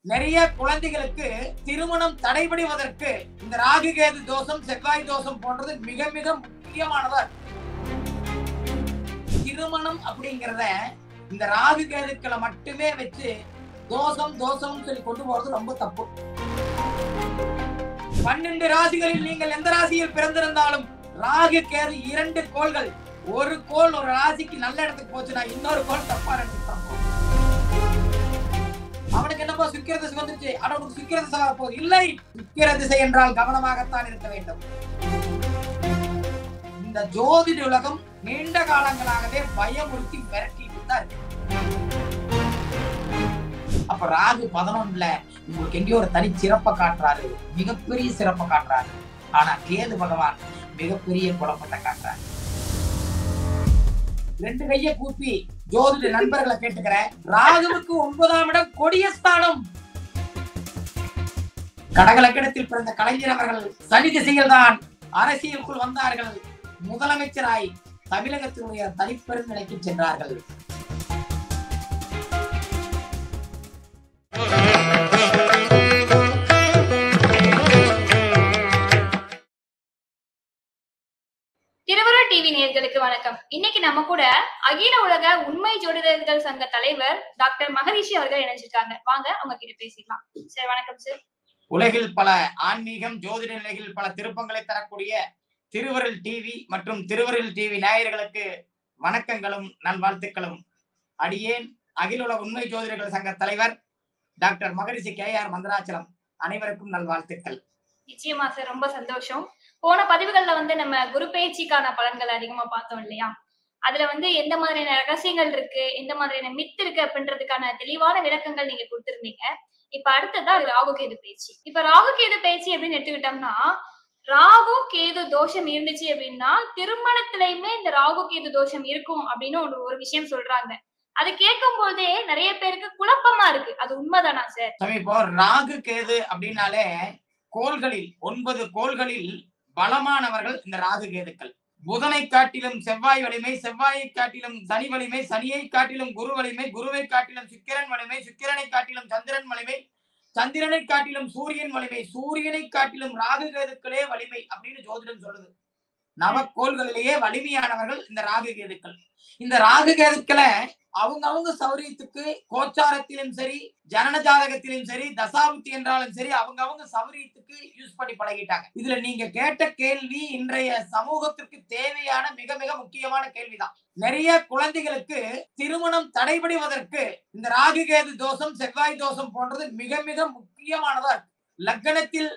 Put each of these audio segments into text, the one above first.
நிறைய குழந்தைகளுக்கு திருமணம் தடைபடுவதற்கு இந்த ராகு கேது தோஷம், செவ்வாய் தோஷம் போன்றது மிக மிக முக்கியமானதா இருக்கு. திருமணம் அப்படிங்கிறத இந்த ராகு கேதுக்களை மட்டுமே வச்சு தோஷம் தோஷம் சொல்லி கொண்டு போறது ரொம்ப தப்பு. 12 ராசிகளில் நீங்கள் எந்த ராசியில் பிறந்திருந்தாலும் ராகு கேது 2 கோள்கள், ஒரு கோள் ஒரு ராசிக்கு நல்ல இடத்துக்கு போச்சுன்னா இன்னொரு கோள் தப்பா நினைச்சுட்டான். அவனுக்கு என்னப்பா சுக்கிர திசை வந்துருச்சு, அவனுக்கு சுக்கிர திசை வரப்போகுது. இல்லை, சுக்கிர திசை என்றால் கவனமாகத்தான் இருக்க வேண்டும். இந்த ஜோதிட உலகம் நீண்ட காலங்களாகவே பயமுறுத்தி மிரட்டிட்டு தான் இருக்கு. அப்ப ராகு 11ல உங்களுக்கு எங்கேயோ ஒரு தனி சிறப்பை காட்டுறாரு, மிகப்பெரிய சிறப்பை காட்டுறாரு. ஆனா கேது பகவான் மிகப்பெரிய குழப்பத்தை காட்டுறாரு. 2 கையை கூப்பி ஜோதிட நண்பர்களை கேட்டுக்கிறேன். ராகுவுக்கு 9ஆம் இடம் கொடிய ஸ்தானம். கடகலக்கணத்தில் பிறந்த கலைஞர் அவர்கள் சனி திசையில் தான் அரசியலுக்குள் வந்தார்கள். முதலமைச்சராய் தமிழகத்தினுடைய தனிப்பெரும் நிலைக்கு சென்றார்கள். திருவருள் டிவி நேயர்களுக்கு வணக்கம். இன்னைக்கு நம்ம கூட அகில உலக உண்மை ஜோதிடர்கள் சங்க தலைவர் டாக்டர் மகரிஷி அவர்கள் இணைஞ்சிருக்காங்க. வாங்க அவங்க கிட்ட பேசிக்கலாம். சார் வணக்கம் சார். உலகில் பல ஆன்மீகம் ஜோதிட நிலையில் பல திருப்பங்களை தரக்கூடிய திருவருள் டிவி மற்றும் திருவருள் டிவி நேயர்களுக்கு வணக்கங்களும் நல்வாழ்த்துக்களும். அடியேன் அகில உலக உண்மை ஜோதிடர்கள் சங்க தலைவர் டாக்டர் மகரிஷி KR மந்திராச்சலம். அனைவருக்கும் நல்வாழ்த்துக்கள். நிச்சயமா சார், ரொம்ப சந்தோஷம். போன பதிவுகள்ல நம்ம குரு பயிற்சிக்கான பலன்கள் அதிகமா பார்த்தோம் இல்லையா? அதுல எந்த மாதிரியான ரகசியங்கள் இருக்கு, எந்த மாதிரியான மித்து இருக்கு அப்படின்றதுக்கான தெளிவான விளக்கங்கள் நீங்க கொடுத்திருந்தீங்க. இப்ப அடுத்ததா ராகு கேது பயிற்சி. இப்ப ராகு கேது பயிற்சி அப்படின்னு எடுத்துக்கிட்டோம்னா, ராகு கேது தோஷம் இருந்துச்சு அப்படின்னா திருமணத்திலயுமே இந்த ராகு கேது தோஷம் இருக்கும் அப்படின்னு ஒரு விஷயம் சொல்றாங்க. அது கேட்கும் போதே நிறைய பேருக்கு குழப்பமா இருக்கு. அது உண்மைதானா சார்? இப்போ ராகு கேது அப்படின்னாலே கோள்களில் 9 கோள்களில் பலமானவர்கள் இந்த ராகு கேதுக்கள். புதனை காட்டிலும் செவ்வாய் வலிமை, செவ்வாயை காட்டிலும் சனி வலிமை, சனியை காட்டிலும் குரு வலிமை, குருவை காட்டிலும் சுக்கிரன் வலிமை, சுக்கிரனை காட்டிலும் சந்திரன் வலிமை, சந்திரனை காட்டிலும் சூரியன் வலிமை, சூரியனை காட்டிலும் ராகு கேதுக்களே வலிமை அப்படின்னு ஜோதிடம் சொல்லுது. நவக்கோள்களிலேயே வலிமையானவர்கள் இந்த ராகு கேதுக்கள். இந்த ராகு கேதுக்களை அவங்க சௌரியத்துக்கு கோச்சாரத்திலும் சரி, ஜனன ஜாதகத்திலும் சரி, தசாபுத்தி என்றாலும் சரி, அவங்க சௌரியத்துக்கு யூஸ் பண்ணி பழகிட்டாங்க. இதுல நீங்க கேட்ட கேள்வி இன்றைய சமூகத்திற்கு தேவையான மிக மிக முக்கியமான கேள்விதான். நிறைய குழந்தைகளுக்கு திருமணம் தடைபடுவதற்கு இந்த ராகு கேது தோஷம், செவ்வாய் தோஷம் போன்றது மிக மிக முக்கியமானதா இருக்கு. லக்னத்தில்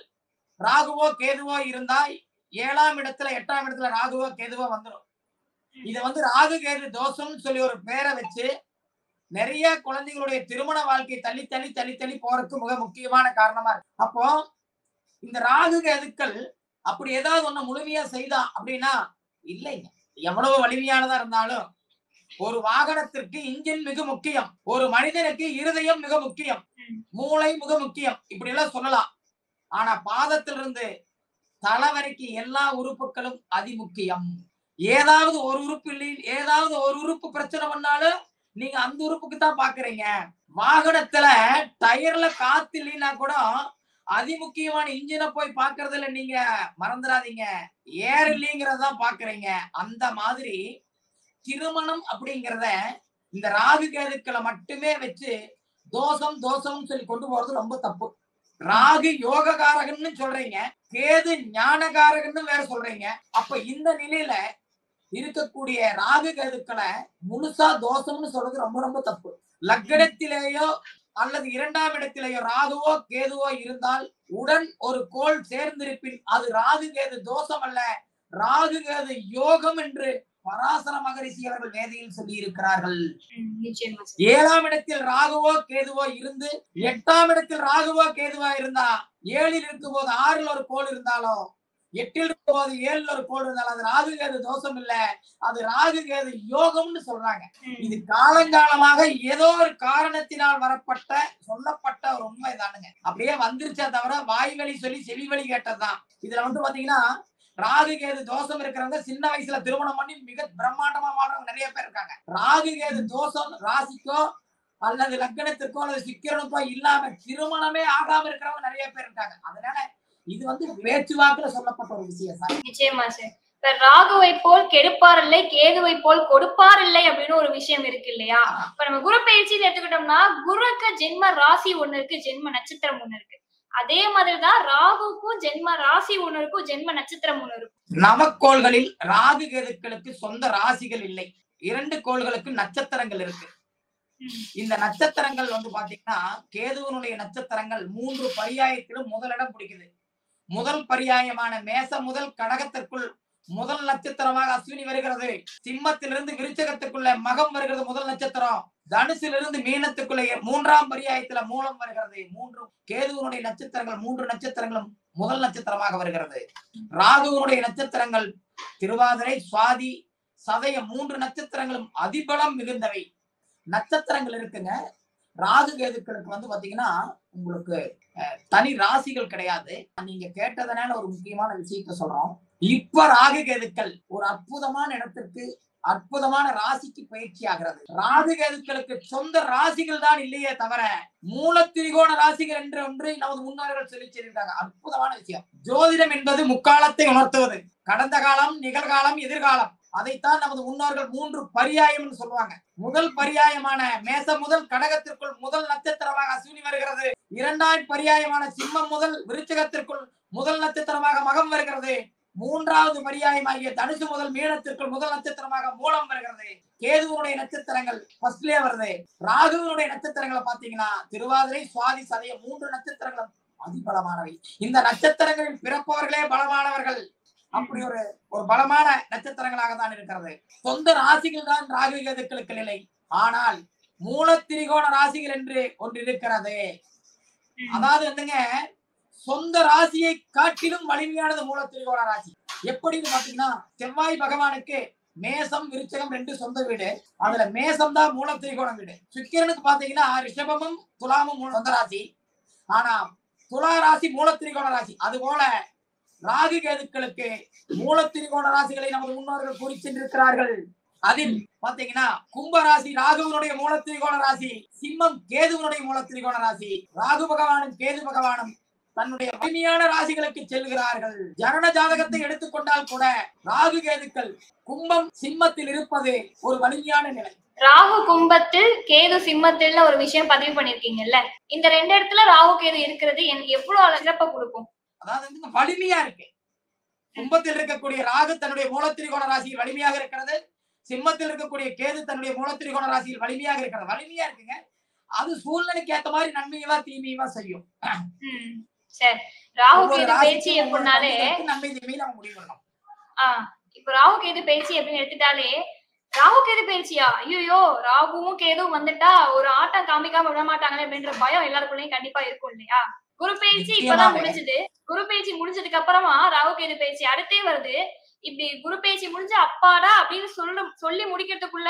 ராகுவோ கேதுவோ இருந்தா 7ஆம் இடத்துல 8ஆம் இடத்துல ராகுவோ கேதுவோ வந்துடும். இத ராகு கேது தோஷம் சொல்லி ஒரு பேரை வச்சு நிறைய குழந்தைகளுடைய திருமண வாழ்க்கை தள்ளி தள்ளி தள்ளி தள்ளி போறதுக்கு மிக முக்கியமான காரணமா இருக்கு. அப்போ இந்த ராகு கேதுக்கள் அப்படி ஏதாவது ஒண்ணு முழுமையா செய்தா அப்படின்னா இல்லைங்க. எவ்வளவு வலிமையானதா இருந்தாலும் ஒரு வாகனத்திற்கு இன்ஜின் மிக முக்கியம், ஒரு மனிதனுக்கு இருதயம் மிக முக்கியம், மூளை மிக முக்கியம், இப்படி எல்லாம் சொல்லலாம். ஆனா பாதத்திலிருந்து தலை வரைக்கும் எல்லா உறுப்புகளும் அதிமுக்கியம். ஏதாவது ஒரு உறுப்பு இல்லை, ஏதாவது ஒரு உறுப்பு பிரச்சனை பண்ணாலும் நீங்க அந்த உறுப்புக்கு தான் பாக்குறீங்க. வாகனத்துல டயர்ல காத்து இல்லைன்னா கூட அதிமுக்கியமான இன்ஜினை போய் பாக்குறதுல நீங்க மறந்துடாதீங்க, ஏர் இல்லைங்கிறதான் பாக்குறீங்க. அந்த மாதிரி திருமணம் அப்படிங்கிறத இந்த ராகு கேதுக்களை மட்டுமே வச்சு தோஷம் தோஷம் சொல்லி கொண்டு போறது ரொம்ப தப்பு. ராகு யோககாரகன்னு சொல்றீங்க, கேது ஞானகாரகன்னு வேற சொல்றீங்க. அப்ப இந்த நிலையில இருக்கக்கூடிய ராகு கேதுக்களை முழுசா தோஷம்னு சொல்றது ரொம்ப ரொம்ப தப்பு. லக்னத்திலேயோ அல்லது 2ஆம் இடத்திலேயோ ராகுவோ கேதுவோ இருந்தால் உடன் ஒரு கோள் சேர்ந்திருப்பின் அது ராகு கேது தோஷம் அல்ல, ராகு கேது யோகம் என்று பராசர மகரிஷி அவர்கள் வேதையில் சொல்லி இருக்கிறார்கள். 7ஆம் இடத்தில் ராகுவோ கேதுவோ இருந்து 8ஆம் இடத்தில் ராகுவோ கேதுவோ இருந்தா 7ல் இருக்கும் போது 6ல் ஒரு கோள் இருந்தாலும் 8ல் இருக்கும் போது 7ல் ஒரு கோள் இருந்தாலும் அது ராகு கேது தோஷம் இல்ல, அது ராகு கேது யோகம்னு சொல்றாங்க. இது காலங்காலமாக ஏதோ ஒரு காரணத்தினால் வரப்பட்ட சொல்லப்பட்ட ஒரு உண்மை தானுங்க. அப்படியே வந்துருச்சா தவிர வாய் வழி சொல்லி செவி வழி கேட்டதுதான். இதுல பாத்தீங்கன்னா ராகு கேது தோஷம் இருக்கிறவங்க சின்ன வயசுல திருமணம் பண்ணி மிக பிரம்மாண்டமா வாழ்றவங்க நிறைய பேர் இருக்காங்க. ராகு கேது தோஷம் ராசிக்கோ அல்லது லக்னத்திற்கோ அல்லது சிக்கிரனுக்கோ இல்லாம திருமணமே ஆகாம இருக்கிறவங்க நிறைய பேர் இருக்காங்க. அதனால இது வந்து பேச்சுவாக்குல சொல்லப்பட்ட ஒரு விஷயம் சார். நிச்சயமா சார். இப்ப ராகுவை போல் கெடுப்பார் இல்லை, கேதுவை போல் கொடுப்பார் இல்லை அப்படின்னு ஒரு விஷயம் இருக்கு இல்லையா? இப்ப நம்ம குரு பயிற்சின்னு எடுத்துக்கிட்டோம்னா குருக்கு ஜென்ம ராசி ஒண்ணு இருக்கு, ஜென்ம நட்சத்திரம் ஒண்ணு இருக்கு. அதே மாதிரிதான் ராகுக்கும் ஜென்ம ராசி ஒண்ணு இருக்கும், ஜென்ம நட்சத்திரம் ஒண்ணு இருக்கும். நவக்கோள்களில் ராகு கேதுக்களுக்கு சொந்த ராசிகள் இல்லை. 2 கோள்களுக்கு நட்சத்திரங்கள் இருக்கு. இந்த நட்சத்திரங்கள் வந்து பாத்தீங்கன்னா கேதுவனுடைய நட்சத்திரங்கள் 3 பரியாயத்திலும் முதலிடம் பிடிக்குது. முதல் பரியாயமான மேசம் முதல் கடகத்திற்குள் முதல் நட்சத்திரமாக அஸ்வினி வருகிறது. சிம்மத்திலிருந்து விருச்சகத்துக்குள்ள மகம் வருகிறது முதல் நட்சத்திரம். தனுசிலிருந்து மீனத்துக்குள்ள 3ஆம் பரியாயத்துல மூலம் வருகிறது. 3 கேதுவனுடைய நட்சத்திரங்கள் 3 நட்சத்திரங்களும் முதல் நட்சத்திரமாக வருகிறது. ராகுவனுடைய நட்சத்திரங்கள் திருவாதிரை, சுவாதி, சதயம் 3 நட்சத்திரங்களும் அதிபலம் மிகுந்தவை நட்சத்திரங்கள் இருக்குங்க. ராகு கேதுக்களுக்கு வந்து பாத்தீங்கன்னா உங்களுக்கு தனி ராசிகள் கிடையாது. நீங்க கேட்டதனால ஒரு முக்கியமான விஷயத்த சொல்றோம். இப்ப ராகு கேதுக்கள் ஒரு அற்புதமான இடத்திற்கு அற்புதமான ராசிக்கு பயிற்சி ஆகிறது. ராகு கேதுக்களுக்கு சொந்த ராசிகள் தான் இல்லையே தவிர மூலத்திரிகோண ராசிகள் என்று ஒன்று நமது முன்னோர்கள் சொல்லி சொல்லியிருக்காங்க. அற்புதமான விஷயம். ஜோதிடம் என்பது முக்காலத்தை உணர்த்துவது. கடந்த காலம், நிகழ்காலம், எதிர்காலம். அதைத்தான் நமது முன்னோர்கள் 3 பரியாயம் சொல்லுவாங்க. முதல் பரியாயமான மேசம் முதல் கடகத்திற்குள் முதல் நட்சத்திரமாக அஸ்வினி வருகிறது. 2ஆம் பரியாயமான சிம்மம் முதல் விருச்சிகத்திற்குள் முதல் நட்சத்திரமாக மகம் வருகிறது. 3வது பரியாயமாகிய தனுசு முதல் மீனத்திற்குள் முதல் நட்சத்திரமாக மூலம் வருகிறது. கேதுவனுடைய நட்சத்திரங்கள் ஃபர்ஸ்ட்லயே வருது. ராகுவனுடைய நட்சத்திரங்களை பாத்தீங்கன்னா திருவாதிரை, சுவாதி, சதயம் 3 நட்சத்திரங்களும் அதிபலமானவை. இந்த நட்சத்திரங்களில் பிறப்பவர்களே பலமானவர்கள். அப்படி ஒரு பலமான நட்சத்திரங்களாக தான் இருக்கிறது. சொந்த ராசிகள் தான் ராகு கேதுக்களுக்கு நிலை. ஆனால் மூலத்திரிகோண ராசிகள் என்று ஒன்று இருக்கிறது. அதாவது வந்துங்க சொந்த ராசியை காட்டிலும் வலிமையானது மூலத்திரிகோண ராசி. எப்படின்னு பாத்தீங்கன்னா செவ்வாய் பகவானுக்கு மேசம், விருச்சகம் 2 சொந்த வீடு. அதுல மேசம் தான் மூலத்திரிகோண வீடு. சுக்கிரனுக்கு பாத்தீங்கன்னா ரிஷபமும் துலாமும் சொந்த ராசி. ஆனா துலா ராசி மூலத்திரிகோண ராசி. அது போல ராகு கேதுக்களுக்கு மூலத்திரிகோண ராசிகளை நமது முன்னோர்கள் கூறி சென்றிருக்கிறார்கள். அதில் பாத்தீங்கன்னா கும்பராசி ராகுவனுடைய மூலத்திரிகோண ராசி, சிம்மம் கேதுவனுடைய மூலத்திரிகோண ராசி. ராகு பகவானும் கேது பகவானும் தன்னுடைய வலிமையான ராசிகளுக்கு செல்கிறார்கள். ஜனன ஜாதகத்தை எடுத்துக்கொண்டால் கூட ராகு கேதுக்கள் கும்பம் சிம்மத்தில் இருப்பது ஒரு வலிமையான நிலை. ராகு கும்பத்தில் கேது சிம்மத்தில் ஒரு விஷயம் பதிவு பண்ணிருக்கீங்கல்ல, இந்த 2 இடத்துல ராகு கேது இருக்கிறது எவ்வளவு சிறப்பை கொடுக்கும்? அதாவது வலிமையா இருக்கு. கும்பத்தில் இருக்கக்கூடிய ராகு தன்னுடைய மூலத்திரிகோண ராசியில் வலிமையாக இருக்கிறது. சிம்மத்தில் இருக்கக்கூடிய கேது தன்னுடைய மூலத்திரிகோண ராசியில் வலிமையாக இருக்கிறது. வலிமையா இருக்குங்க. அது சூழ்நிலைக்கு ஏத்த மாதிரி நன்மையவா தீமையவா செய்யும். சரி, ராகு கேது பேச்சு எப்படினாலே நன்மை தீமையை நம்ம முடிவு பண்ணணும். இப்ப ராகு கேது பேச்சு அப்படின்னு எடுத்துட்டாலே ராகு கேது பேச்சியா, ஐயோ ராகுவும் கேதுவும் வந்துட்டா ஒரு ஆட்டம் காமிக்காம விட மாட்டாங்களே அப்படின்ற பயம் எல்லாருக்குள்ளயும் கண்டிப்பா இருக்கும் இல்லையா? குரு பயிற்சி இப்பதான் முடிஞ்சது. குரு பயிற்சி முடிஞ்சதுக்கு அப்புறமா ராகு கேது பயிற்சி அடுத்தே வருது. இப்படி குரு பயிற்சி முடிஞ்சு அப்பாடா அப்படின்னு சொல்லி முடிக்கிறதுக்குள்ள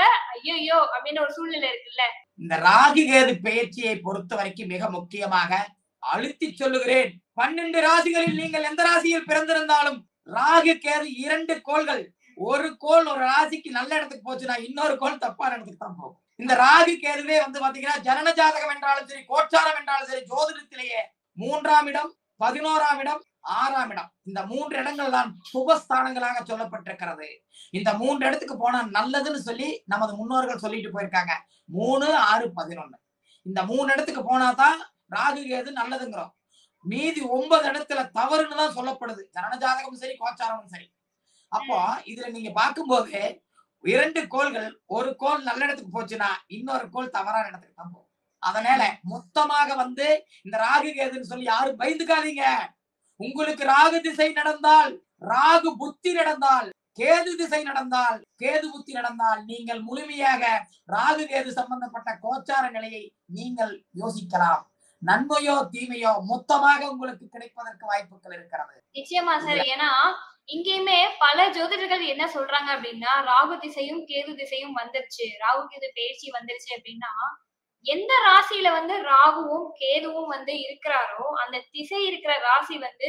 ஐயோ அப்படின்னு ஒரு சூழ்நிலை இருக்குல்ல. இந்த ராகு கேது பயிற்சியை பொறுத்த வரைக்கும் மிக முக்கியமாக அழுத்தி சொல்லுகிறேன். 12 ராசிகளில் நீங்கள் எந்த ராசியில் பிறந்திருந்தாலும் ராகு கேது 2 கோள்கள். ஒரு கோள் ஒரு ராசிக்கு நல்ல இடத்துக்கு போச்சுன்னா இன்னொரு கோள் தப்பான இடத்துக்கு தான் போகும். இந்த ராகு கேதுவே வந்து பாத்தீங்கன்னா ஜனன ஜாதகம் என்றாலும் சரி, கோச்சாரம் என்றாலும் சரி, ஜோதிடத்திலேயே 3ஆம் இடம், 11ஆம் இடம், 6ஆம் இடம், இந்த 3 இடங்கள் தான் சுபஸ்தானங்களாக சொல்லப்பட்டிருக்கிறது. இந்த 3 இடத்துக்கு போனா நல்லதுன்னு சொல்லி நமது முன்னோர்கள் சொல்லிட்டு போயிருக்காங்க. 3, 6, 11 இந்த 3 இடத்துக்கு போனாதான் ராகு கேது நல்லதுங்கிறோம். மீதி 9 இடத்துல தவறுன்னு தான் சொல்லப்படுது. ஜனன ஜாதகமும் சரி, கோச்சாரமும் சரி. அப்போ இதுல நீங்க பார்க்கும்போது 2 கோள்கள், ஒரு கோள் நல்ல இடத்துக்கு போச்சுன்னா இன்னொரு கோள் தவறான இடத்துக்கு தான் போகும். அதனால மொத்தமாக வந்து இந்த ராகு கேதுன்னு சொல்லி யாரும் பயந்துக்காதீங்க. உங்களுக்கு ராகு திசை நடந்தால், ராகு புத்தி நடந்தால், கேது திசை நடந்தால், கேது புத்தி நடந்தால் நீங்கள் முழுமையாக ராகு கேது சம்பந்தப்பட்ட கோச்சார நிலையை நீங்கள் யோசிக்கலாம். நன்மையோ தீமையோ மொத்தமாக உங்களுக்கு கிடைப்பதற்கு வாய்ப்புகள் இருக்கிறது. நிச்சயமா சார். ஏன்னா இங்கேயுமே பல ஜோதிடர்கள் என்ன சொல்றாங்க அப்படின்னா ராகு திசையும் கேது திசையும் வந்துருச்சு, ராகு கேது பயிற்சி வந்துருச்சு அப்படின்னா எந்த ராசியில வந்து ராகுவும் கேதுவும் வந்து இருக்கிறாரோ அந்த திசை இருக்கிற ராசி வந்து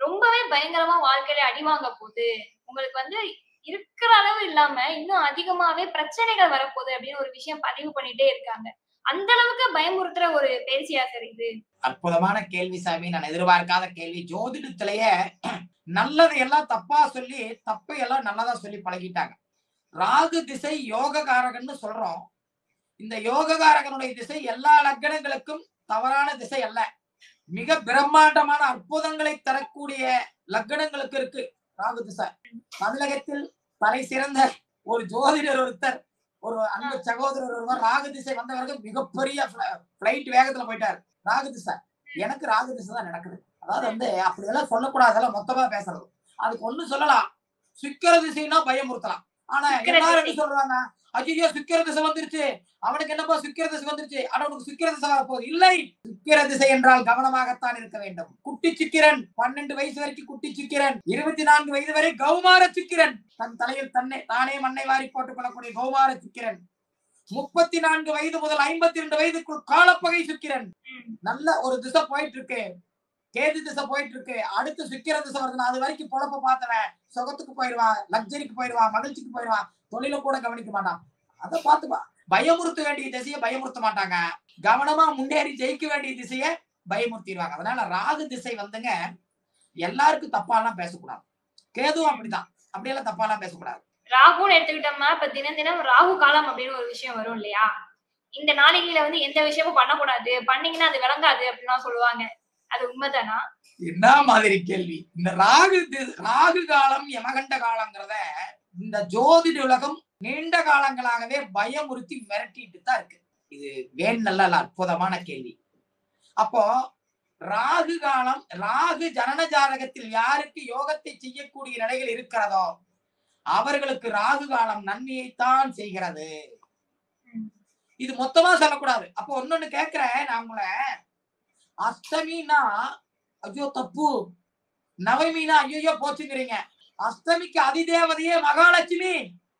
ரொம்பவே பயங்கரமா வாழ்க்கையில அடிவாங்க போகுது, உங்களுக்கு வந்து இருக்கிற அளவு இல்லாம இன்னும் அதிகமாவே பிரச்சனைகள் வரப்போகுது அப்படின்னு ஒரு விஷயம் பதிவு பண்ணிட்டே இருக்காங்க. அந்த அளவுக்கு பயமுறுத்துற ஒரு பயிற்சியா சார் இது? அற்புதமான கேள்வி சாமி. நான் எதிர்பார்க்காத கேள்வி. ஜோதிடத்திலேயே நல்லதை எல்லாம் தப்பா சொல்லி தப்பை எல்லாம் நல்லதா சொல்லி பழகிட்டாங்க. ராகு திசை யோககாரகன்னு சொல்றோம். இந்த யோககாரகனுடைய திசை எல்லா லக்னங்களுக்கும் தவறான திசை அல்ல. மிக பிரம்மாண்டமான அற்புதங்களை தரக்கூடிய லக்னங்களுக்கு இருக்கு ராகு திசை. தமிழகத்தில் தலை சிறந்த ஒரு ஜோதிடர் ஒருத்தர், ஒரு அன்பு சகோதரர் ஒருவர் ராகு திசை வந்தவர்கள் மிகப்பெரிய பிளைட் வேகத்துல போயிட்டாரு. ராகு திசை. எனக்கு ராகு திசை தான் நடக்குது. அதாவது அப்படி எல்லாம் சொல்லக்கூடாது, அதெல்லாம் மொத்தமா பேசுறது. அதுக்கு ஒண்ணு சொல்லலாம், சுக்கிர திசைனா பயமுறுத்தலாம். ஆனா எல்லாரும் என்ன சொல்றாங்க, ஐயோ சுக்கிர திசை வந்துருச்சு, அவனுக்கு என்னப்பா சுக்கிர திசை வந்துருச்சு, ஆனா உனக்கு சுக்கிர திசை வரப்போகுது. இல்லை, சுக்கிர திசை என்றால் கவனமாகத்தான் இருக்க வேண்டும். குட்டி சுக்கிரன் 12 வயசு வரைக்கும் குட்டி சுக்கிரன், 24 வயது வரை கௌமார சுக்கிரன், தன் தலையில் தானே மண்ணை வாரி போட்டுக் கொள்ளக்கூடிய கௌமார சுக்கிரன், 34 வயது முதல் 52 வயதுக்குள் காலப்பகை சுக்கிரன். நல்ல ஒரு திசை போயிட்டு இருக்கு, கேது திசை போயிட்டு இருக்கு. அடுத்து சுக்கிர திசை வருதுன்னா அது வரைக்கும் பொழப்ப பார்த்தவன் சுகத்துக்கு போயிடுவான், லக்ஸரிக்கு போயிடுவான், மகிழ்ச்சிக்கு போயிடுவான், தொழில கூட கவனிக்க மாட்டான். அதை பார்த்துப்பா. பயமுறுத்த வேண்டிய திசையை பயமுறுத்த மாட்டாங்க, கவனமா முன்னேறி ஜெயிக்க வேண்டிய திசையை பயமுறுத்திடுவாங்க. அதனால ராகு திசை எல்லாருக்கும் தப்பாலாம் பேசக்கூடாது. கேதுவும் அப்படிதான், அப்படியெல்லாம் தப்பாலாம் பேசக்கூடாது. ராகுன்னு எடுத்துக்கிட்டோம்னா இப்ப தினம் தினம் ராகு காலம் அப்படின்னு ஒரு விஷயம் வரும் இல்லையா? இந்த நாளிகையில எந்த விஷயமும் பண்ணக்கூடாது, பண்ணீங்கன்னா அது விளங்காது அப்படின்லாம் சொல்லுவாங்க. அது உண்மைதானா? என்ன மாதிரி கேள்வி. இந்த ராகு காலம் யமகண்ட காலங்கிறத இந்த ஜோதிட உலகம் நீண்ட காலங்களாகவே பயமுறுத்தி மிரட்டிட்டு தான் இருக்கு. இது நல்ல அற்புதமான கேள்வி. அப்போ ராகு காலம், ராகு ஜனன ஜாதகத்தில் யாருக்கு யோகத்தை செய்யக்கூடிய நிலைகள் இருக்கிறதோ அவர்களுக்கு ராகு காலம் நன்மையைத்தான் செய்கிறது. இது மொத்தமா சொல்லக்கூடாது. அப்போ ஒன்னொன்னு கேட்கிறேன் நான் உங்களை, அஷ்டமினா ஐயோ தப்பு, நவமினா ஐயோ போச்சுங்கிறீங்க. அஷ்டமிக்கு அதிதேவதையே மகாலட்சுமி,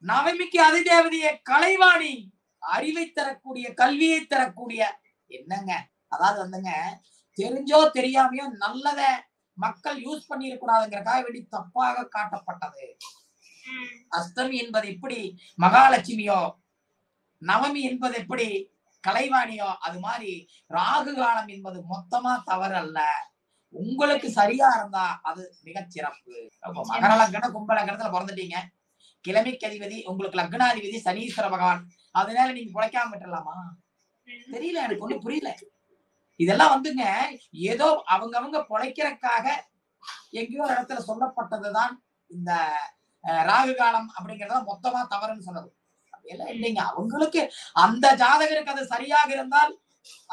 நவமிக்கு அதிதேவதையே கலைவாணி, அறிவை தரக்கூடிய கல்வியை தரக்கூடிய. என்னங்க அதாவது தெரிஞ்சோ தெரியாமையோ நல்லத மக்கள் யூஸ் பண்ணி இருக்கக்கூடாதுங்கிறக்காக வேண்டி தப்பாக காட்டப்பட்டது. அஷ்டமி என்பது எப்படி மகாலட்சுமியோ, நவமி என்பது எப்படி கலைவாணியோ, அது மாதிரி ராகு காலம் என்பது மொத்தமா தவறு அல்ல. உங்களுக்கு சரியா இருந்தா அது மிகச் சிறப்பு. மகர லக்ன கும்ப லக்னத்துல பிறந்துட்டீங்க, கிழமைக்கு அதிபதி உங்களுக்கு லக்னாதிபதி சனீஸ்வர பகவான், அதனால நீங்க பிழைக்காம விட்டுறலாமா? தெரியல, எனக்கு ஒண்ணும் புரியல. இதெல்லாம் ஏதோ அவங்க பிழைக்கிறதுக்காக எங்கேயோ ஒரு இடத்துல சொல்லப்பட்டதுதான் இந்த ராகு காலம் அப்படிங்கறத மொத்தமா தவறுன்னு சொன்னது. அப்படியெல்லாம் இல்லைங்க. அவங்களுக்கு அந்த ஜாதகருக்கு அது சரியாக இருந்தால்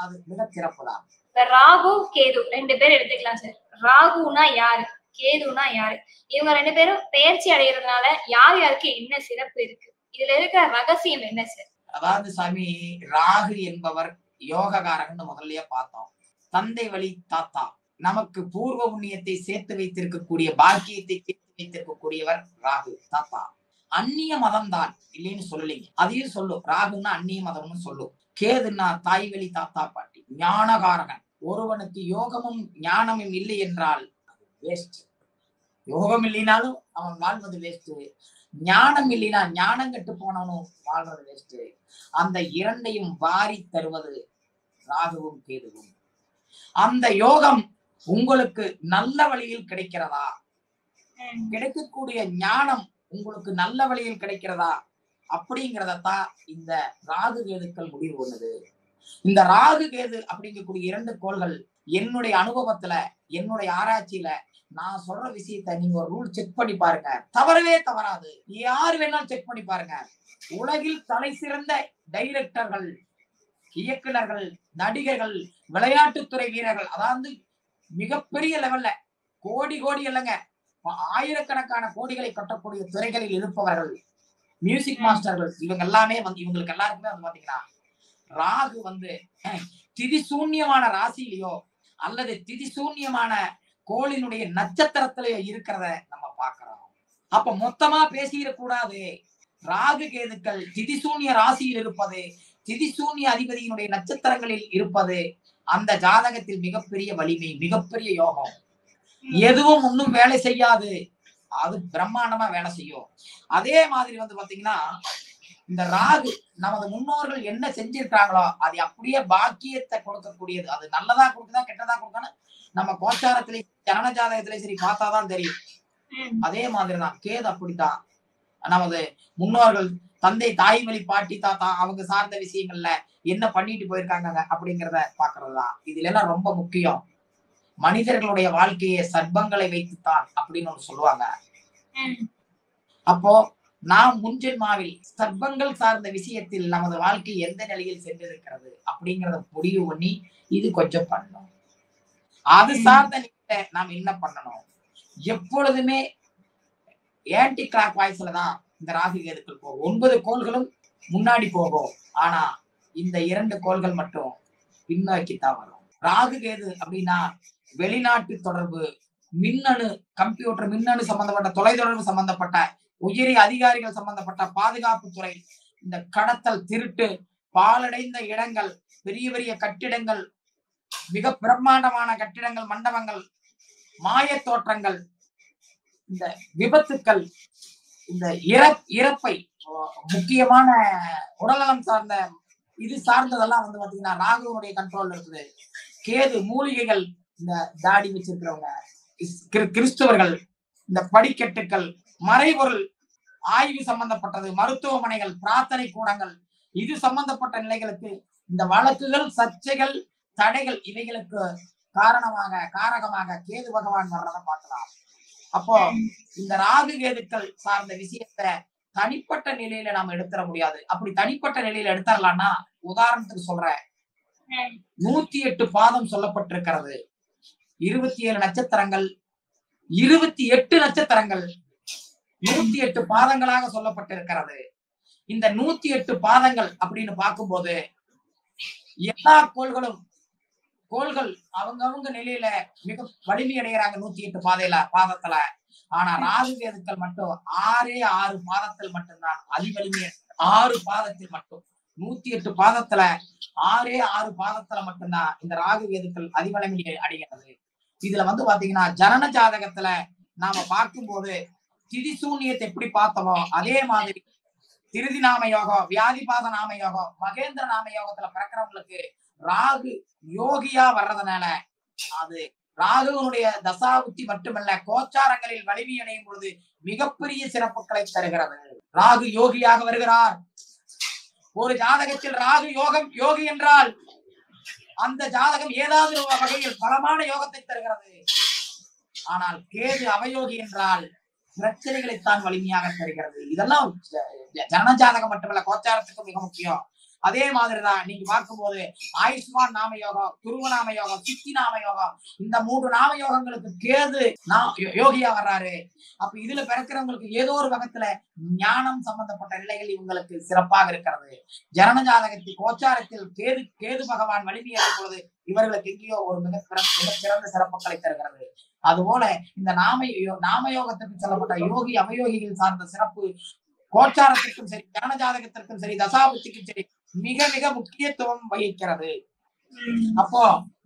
அது மிக சிறப்புதான். ராகு கேது 2 பேர் எடுத்துக்கலாம் சார். ராகுனா யாரு, கேதுனா யாரு? இவங்க 2 பேரும் பெயர்ச்சி அடைகிறதுனால யார் யாருக்கு என்ன சிறப்பு இருக்கு, இதுல இருக்கிற ரகசியம் என்ன சார்? அதாவது சாமி, ராகு என்பவர் யோககாரகன்னு முதல்லயே பார்த்தோம். தந்தை வழி தாத்தா, நமக்கு பூர்வ புண்ணியத்தை சேர்த்து வைத்திருக்கக்கூடிய பாக்கியத்தை சேர்த்து வைத்திருக்கக்கூடியவர் ராகு தாத்தா. அந்நிய மதம் தான் இல்லைன்னு சொல்லலைங்க, அதையும் சொல்லும். ராகுன்னா அந்நிய மதம்னு சொல்லும். கேதுன்னா தாய் வழி தாத்தா பாட்டி, ஞானகாரகன். ஒருவனுக்கு யோகமும் ஞானமும் இல்லை என்றால் அது வேஸ்ட். யோகம் இல்லைனாலும் அவன் வாழ்வது வேஸ்ட், ஞானம் இல்லைனா ஞானம் கெட்டு போனவனும் வாழ்வது வேஸ்ட். அந்த இரண்டையும் வாரி தருவது ராகுவும் கேதுவும். அந்த யோகம் உங்களுக்கு நல்ல வழியில் கிடைக்கிறதா, கிடைக்கக்கூடிய ஞானம் உங்களுக்கு நல்ல வழியில் கிடைக்கிறதா அப்படிங்கிறதான் இந்த ராகு கேதுக்கள் முடிவு பண்ணுது. இந்த ராகு கேது அப்படிங்கக்கூடிய 2 கோள்கள் என்னுடைய அனுபவத்துல, என்னுடைய ஆராய்ச்சியில நான் சொல்ற விஷயத்த நீங்க ஒரு ரூல் செக் பண்ணி பாருங்க, தவறவே தவறாது. யார் வேணாலும் செக் பண்ணி பாருங்க. உலகில் தலை சிறந்த டைரக்டர்கள், இயக்குநர்கள், நடிகர்கள், விளையாட்டுத்துறை வீரர்கள், அதாவது மிகப்பெரிய லெவல்ல கோடி இல்லைங்க, ஆயிரக்கணக்கான கோடிகளை கட்டக்கூடிய துறைகளில் இருப்பவர்கள், மியூசிக் மாஸ்டர்கள், இவங்க எல்லாமே இவங்களுக்கு எல்லாருக்குமே பாத்தீங்கன்னா ராகு திதிசூன்யமான ராசியிலையோ அல்லது திதிசூன்யமான கோளினுடைய நட்சத்திரத்திலேயோ இருக்கிறத நம்ம பாக்குறோம். அப்ப மொத்தமா பேசிடக்கூடாது. ராகு கேதுக்கள் திதிசூன்ய ராசியில் இருப்பது, திதிசூன்ய அதிபதியினுடைய நட்சத்திரங்களில் இருப்பது அந்த ஜாதகத்தில் மிகப்பெரிய வலிமை, மிகப்பெரிய யோகம். எதுவும் ஒன்னும் வேலை செய்யாது, அது பிரம்மாண்டமா வேலை செய்யும். அதே மாதிரி பாத்தீங்கன்னா இந்த ராகு நமது முன்னோர்கள் என்ன செஞ்சிருக்காங்களோ அது அப்படியே பாக்கியத்தை கொடுக்கக்கூடியது. அது நல்லதா கொடுக்குதா கெட்டதா கொடுக்கணும் நம்ம கோச்சாரத்திலே ஜனன ஜாதகத்திலே சரி பார்த்தாதான் தெரியும். அதே மாதிரிதான் கேது அப்படித்தான். நமது முன்னோர்கள் தந்தை தாய் வழி பாட்டி தாத்தா அவங்க சார்ந்த விஷயங்கள்ல என்ன பண்ணிட்டு போயிருக்காங்க அப்படிங்கிறத பாக்குறதுதான். இதுல எல்லாம் ரொம்ப முக்கியம். மனிதர்களுடைய வாழ்க்கையை சர்ப்பங்களை வைத்துத்தான் அப்படின்னு ஒண்ணு சொல்லுவாங்க. அப்போ நாம் முன்ஜென்மாவில் சர்ப்பங்கள் சார்ந்த விஷயத்தில் நமது வாழ்க்கை எந்த நிலையில் சென்றிருக்கிறது அப்படிங்கிறத முடிவு பண்ணி இது கொஞ்சம் பண்ணணும். அது சார்ந்த நிலையில நாம் என்ன பண்ணணும்? எப்பொழுதுமே ஆன்டி கிளாக் வாய்ஸ்ல தான் இந்த ராகு கேதுக்கள் போகும். 9 கோள்களும் முன்னாடி போகும். ஆனா இந்த 2 கோள்கள் மட்டும் பின்னோக்கித்தான் வரும். ராகு கேது அப்படின்னா வெளிநாட்டு தொடர்பு, மின்னணு கம்ப்யூட்டர், மின்னணு சம்பந்தப்பட்ட தொலைத்தொடர்பு சம்பந்தப்பட்ட உயரிய அதிகாரிகள் சம்பந்தப்பட்ட பாதுகாப்பு துறை, இந்த கடத்தல், திருட்டு, பாலடைந்த இடங்கள், பெரிய பெரிய கட்டிடங்கள், மிக பிரம்மாண்டமான கட்டிடங்கள், மண்டபங்கள், மாய தோற்றங்கள், இந்த விபத்துக்கள், இந்த இறப்பை, முக்கியமான உடல்நலம் சார்ந்த இது சார்ந்ததெல்லாம் வந்து பாத்தீங்கன்னா ராகுவனுடைய கண்ட்ரோல் இருக்குது. கேது மூலிகைகள், இந்த தாடி வச்சிருக்கிறவங்க, கிறிஸ்தவர்கள், இந்த படிக்கட்டுக்கள், மறைபொருள் ஆய்வு சம்பந்தப்பட்டது, மருத்துவமனைகள், பிரார்த்தனை கூடங்கள், இது சம்பந்தப்பட்ட நிலைகளுக்கு இந்த வழக்குகள், சர்ச்சைகள், தடைகள் இவைகளுக்கு காரகமாக கேது பகவான் வர்றதை பார்க்கலாம். அப்போ இந்த ராகு கேதுக்கள் சார்ந்த விஷயத்த தனிப்பட்ட நிலையில நாம எடுத்துட முடியாது. அப்படி தனிப்பட்ட நிலையில எடுத்துடலாம்னா உதாரணத்துக்கு சொல்றேன், 108 பாதம் சொல்லப்பட்டிருக்கிறது. 27 நட்சத்திரங்கள், 28 நட்சத்திரங்கள், 108 பாதங்களாக சொல்லப்பட்டிருக்கிறது. இந்த 108 பாதங்கள் அப்படின்னு பார்க்கும்போது எல்லா கோள்கள் அவங்க நிலையில மிக வலிமை அடைகிறாங்க 108 பாதத்துல. ஆனா ராகு கேதுக்கள் மட்டும் 6 பாதத்தில் மட்டும்தான் அதிவலிமை. 6 பாதத்தில் மட்டும் 108 பாதத்துல 6 பாதத்துல மட்டும்தான் இந்த ராகு கேதுக்கள் அதிவலிமை அடைகிறது. இதுல வந்து பாத்தீங்கன்னா ஜனன ஜாதகத்துல நாம பார்க்கும்போது திதிசூன்யத்தை எப்படி பார்த்தோமோ அதே மாதிரி திருதி நாம யோகம், வியாதிபாத நாம யோகம், மகேந்திர நாம யோகத்துல பிறக்கிறவங்களுக்கு ராகு யோகியா வர்றதுனால அது ராகுவனுடைய தசாபுத்தி மட்டுமல்ல கோச்சாரங்களில் வலிமை அடையும் பொழுது மிகப்பெரிய சிறப்புகளை தருகிறது. ராகு யோகியாக வருகிறார். ஒரு ஜாதகத்தில் ராகு யோகி என்றால் அந்த ஜாதகம் ஏதாவது ஒரு வகையில் பலமான யோகத்தை தருகிறது. ஆனால் கேது அவயோகி என்றால் பிரச்சனைகளைத்தான் வலிமையாக தருகிறது. இதெல்லாம் ஜன ஜாதகம் மட்டுமல்ல கோச்சாரத்துக்கு மிக முக்கியம். அதே மாதிரிதான் நீங்க பார்க்கும்போது ஆயுஷ்மான் நாம யோகம், துருவ நாம யோகம், சித்தி நாம யோகம், இந்த 3 நாம யோகங்களுக்கு கேது யோகியா வர்றாரு. அப்ப இதுல பிறக்கிறவங்களுக்கு ஏதோ ஒரு வகத்துல ஞானம் சம்பந்தப்பட்ட நிலைகள் இவங்களுக்கு சிறப்பாக இருக்கிறது. ஜனன ஜாதகத்தில் கோச்சாரத்தில் கேது பகவான் வலிமையாகும் பொழுது இவர்களுக்கு எங்கேயோ ஒரு மிக சிறந்த சிறப்புகளை தருகிறது. அதுபோல இந்த நாம யோகத்துக்கு சொல்லப்பட்ட யோகி அவயோகிகள் சார்ந்த சிறப்பு கோச்சாரத்திற்கும் சரி, ஜனன ஜாதகத்திற்கும் சரி, தசாபுத்திக்கும் சரி மிக மிக முக்கியத்துவம் வகிக்கிறது. அப்போ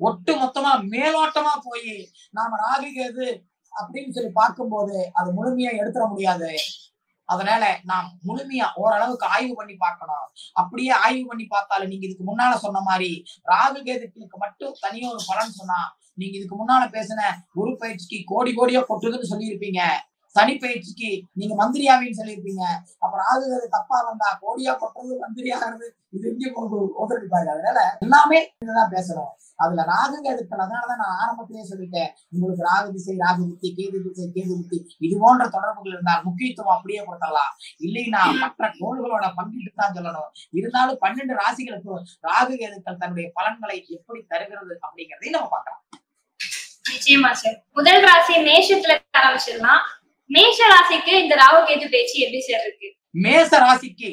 ஒட்டு மொத்தமா மேலோட்டமா போய் நாம ராகு கேது அப்படின்னு சொல்லி பார்க்கும்போது அது முழுமையா எடுத்துட முடியாது. அதனால நாம் முழுமையா ஓரளவுக்கு ஆய்வு பண்ணி பார்க்கணும். அப்படியே ஆய்வு பண்ணி பார்த்தாலும் நீங்க இதுக்கு முன்னால சொன்ன மாதிரி ராகு கேதுக்கு மட்டும் தனியா ஒரு பலன் சொன்னா நீங்க இதுக்கு முன்னால பேசின குரு பயிற்சிக்கு கோடியா கொட்டுதுன்னு சொல்லியிருப்பீங்க. சனி பயிற்சிக்கு நீங்க மந்திரியாவின்னு சொல்லியிருப்பீங்க. அப்புறம் ராகு கேது தப்பா வந்தா கோடியா கொட்டுறது மந்திரியாகிறது இது எங்கே ஒதுக்கிப்பாரு. அதனால எல்லாமே இதுதான் பேசணும். அதுல ராகு கேதுக்கள், அதனாலதான் நான் ஆரம்பத்திலேயே சொல்லிட்டேன், உங்களுக்கு ராகு திசை ராகு புத்தி, கேது திசை கேது புத்தி இது போன்ற தொடர்புகள் இருந்தால் முக்கியத்துவம் அப்படியே கொடுத்துடலாம். இல்லைன்னா மற்ற கோள்களோட பங்கிட்டு தான் சொல்லணும். இருந்தாலும் 12 ராசிகளுக்கும் ராகு கேதுக்கள் தன்னுடைய பலன்களை எப்படி தருகிறது அப்படிங்கிறதையும் நம்ம பார்க்கலாம். நிச்சயமா சார். முதல் ராசி மேஷத்துல ஆரம்பிச்சிடலாம். மேஷ ராசிக்கு இந்த ராகு கேது பேச்சு எப்படி சார் இருக்கு? மேஷ ராசிக்கு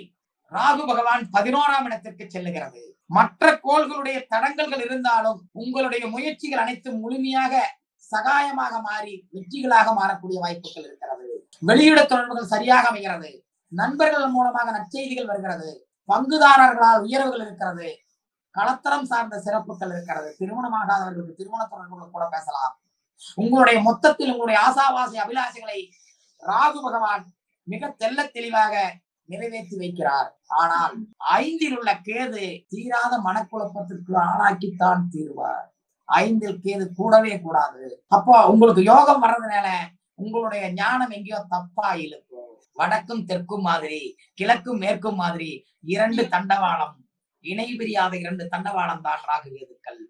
ராகு பகவான் 11ஆம் இடத்திற்கு செல்லுகிறது. மற்ற கோள்களுடைய தடங்கல்கள் இருந்தாலும் உங்களுடைய முயற்சிகள் அனைத்தும் முழுமையாக சகாயமாக மாறி வெற்றிகளாக மாறக்கூடிய வாய்ப்புகள் இருக்கிறது. வெளியிட தொடர்புகள் சரியாக அமைகிறது. நண்பர்கள் மூலமாக நற்செய்திகள் வருகிறது. பங்குதாரர்களால் உயர்வுகள் இருக்கிறது. களத்தரம் சார்ந்த சிறப்புகள் இருக்கிறது. திருமணமாகாதவர்களுக்கு திருமண தொடர்புகள் கூட பேசலாம். உங்களுடைய மொத்தத்தில் உங்களுடைய ஆசாவாசி அபிலாஷைகளை ராகு பகவான் மிக தெல்ல தெளிவாக நிறைவேற்றி வைக்கிறார். ஆனால் 5ல் உள்ள கேது தீராத மனக்குழப்பத்திற்கு ஆளாக்கித்தான் தீர்வார். 5ல் கேது கூடவே கூடாது. அப்போ உங்களுக்கு யோகம் வர்றதுனால உங்களுடைய ஞானம் எங்கேயோ தப்பா இழுக்கும். வடக்கும் தெற்கும் மாதிரி, கிழக்கும் மேற்கும் மாதிரி 2 தண்டவாளம், இணை பிரியாத 2 தண்டவாளம் தான் ராகு கேதுக்கள்.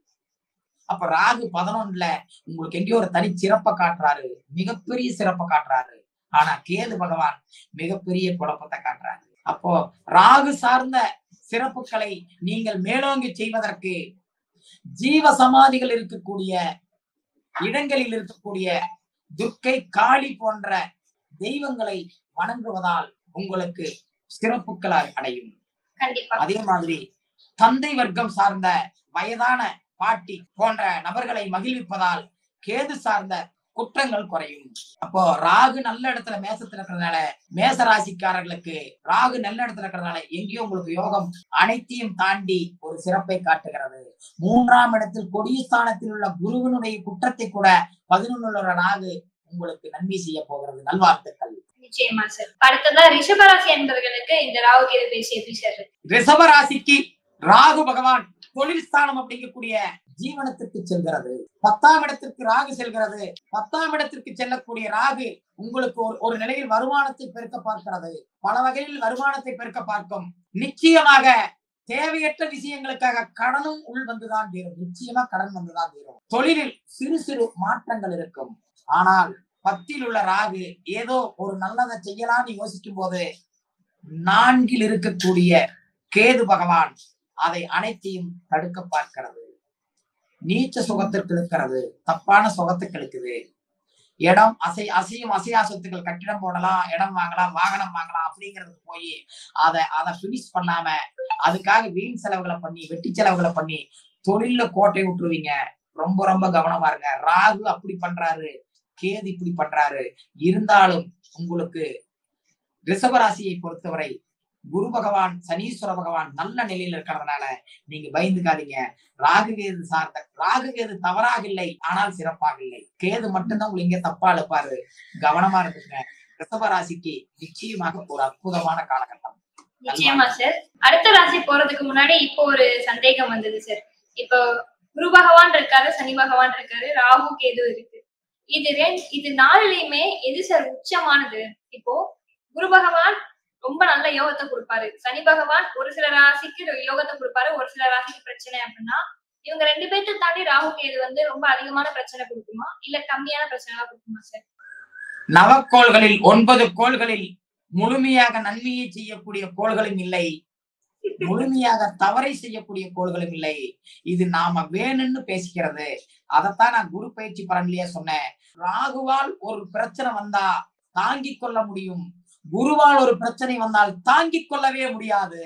அப்ப ராகு 11ல உங்களுக்கு எங்கேயோ ஒரு தனி சிறப்பை காட்டுறாரு, மிகப்பெரிய சிறப்பை காட்டுறாரு. ஆனா கேது பகவான் மிகப்பெரிய குழப்பத்தை காட்டுறாரு. அப்போ ராகு சார்ந்த சிறப்புகளை நீங்கள் மேலோங்கி செய்வதற்கு ஜீவ சமாதிகள் இருக்கக்கூடிய இடங்களில் இருக்கக்கூடிய துர்க்கை, காளி போன்ற தெய்வங்களை வணங்குவதால் உங்களுக்கு சிறப்புகள் அடையும். அதே மாதிரி தந்தை வர்க்கம் சார்ந்த வயதான பாட்டி போன்ற நபர்களை மகிழ்விப்பதால் கேது சார்ந்த குற்றங்கள் குறையும். அப்போ ராகு நல்ல இடத்துல மேசத்துல இருக்கிறதுனால, மேச ராசிக்காரர்களுக்கு ராகு நல்ல இடத்துல இருக்கிறதுனால எங்கேயோ உங்களுக்கு யோகம் அனைத்தையும் தாண்டி ஒரு சிறப்பை காட்டுகிறது. 3ஆம் இடத்தில் கொடிய ஸ்தானத்தில் உள்ள குருவினுடைய குற்றத்தை கூட 11ல் ராகு உங்களுக்கு நன்மை செய்ய போகிறது. நல்வாழ்த்துக்கள். நிச்சயமா சார். அடுத்ததா ரிஷபராசி என்பவர்களுக்கு இந்த ராகு கேது பேசி எப்படி சார்? ரிஷபராசிக்கு ராகு பகவான் தொழில் ஸ்தானம் அப்படிங்கக்கூடிய ஜீவனத்திற்கு செல்கிறது. 10ஆம் இடத்திற்கு ராகு செல்கிறது. 10ஆம் இடத்திற்கு செல்லக்கூடிய ராகு உங்களுக்கு ஒரு நிலையில் வருமானத்தை பெருக்க பார்க்கிறது. பல வகையில் வருமானத்தை பெருக்க பார்க்கும். நிச்சயமாக தேவையற்ற விஷயங்களுக்காக கடனும் உள் வந்துதான் தீரும். நிச்சயமா கடன் வந்துதான் தீரும். தொழிலில் சிறு சிறு மாற்றங்கள் இருக்கும். ஆனால் 10ல் உள்ள ராகு ஏதோ ஒரு நல்லதை செய்யலாம்னு யோசிக்கும் போது 4ல் இருக்கக்கூடிய கேது பகவான் அதை அனைத்தையும் தடுக்க பார்க்கிறது. நீச்ச சுகத்திற்கு இருக்கிறது, தப்பான சுகத்துக்கு இருக்குது. இடம் அசையும் அசையா சொத்துக்கள், கட்டிடம் போடலாம், இடம் வாங்கலாம், வாகனம் வாங்கலாம் அப்படிங்கிறதுக்கு போய் அதை பினிஷ் பண்ணாம அதுக்காக வீண் செலவுகளை பண்ணி, வெட்டி செலவுகளை பண்ணி தொழில கோட்டை விட்டுருவீங்க. ரொம்ப ரொம்ப கவனமா இருங்க. ராகு அப்படி பண்றாரு, கேது இப்படி பண்றாரு. இருந்தாலும் உங்களுக்கு ரிஷபராசியை பொறுத்தவரை குரு பகவான், சனீஸ்வர பகவான் நல்ல நிலையில இருக்கிறதுனால நீங்க பயந்துக்காதீங்க. ராகு கேது தவறாக இல்லை, ஆனால் சிறப்பாக இல்லை. கேது மட்டும்தான் உங்களுக்கு இங்க தப்பா இழுப்பாரு. கவனமா இருக்குங்க. ரிஷபராசிக்கு நிச்சயமாக ஒரு அற்புதமான காலகட்டம். நிச்சயமா சார். அடுத்த ராசி போறதுக்கு முன்னாடி இப்போ ஒரு சந்தேகம் வந்தது சார். இப்போ குரு பகவான் இருக்காரு, சனி பகவான் இருக்காரு, ராகு கேது இருக்கு. இது 4லயுமே எது சார் உச்சமானது? இப்போ குரு பகவான் ரொம்ப நல்ல யோகத்தை கொடுப்பாரு, சனி பகவான் ஒரு சில ராசிக்கு யோகத்தை கொடுப்பாரு, ஒரு சில ராசிக்கு பிரச்சனை அப்படின்னா இவங்க 2 பேர்த்த தாண்டி ராகு கேது ரொம்ப அதிகமான பிரச்சனை கொடுக்குமா இல்ல கம்மியான பிரச்சனை கொடுக்குமா சார்? நவக்கோள்களில் 9 கோள்களில் முழுமையாக நன்மையை செய்யக்கூடிய கோள்களும் இல்லை, முழுமையாக தவறை செய்யக்கூடிய கோள்களும் இல்லை. இது நாம வேணும்னு பேசிக்கிறது. அதைத்தான் நான் குரு பயிற்சி பலன்லயே சொன்னேன். ராகுவால் ஒரு பிரச்சனை வந்தா தாங்கிக் கொள்ள முடியும், குருவால் ஒரு பிரச்சனை வந்தால் தாங்கிக் கொள்ளவே முடியாது.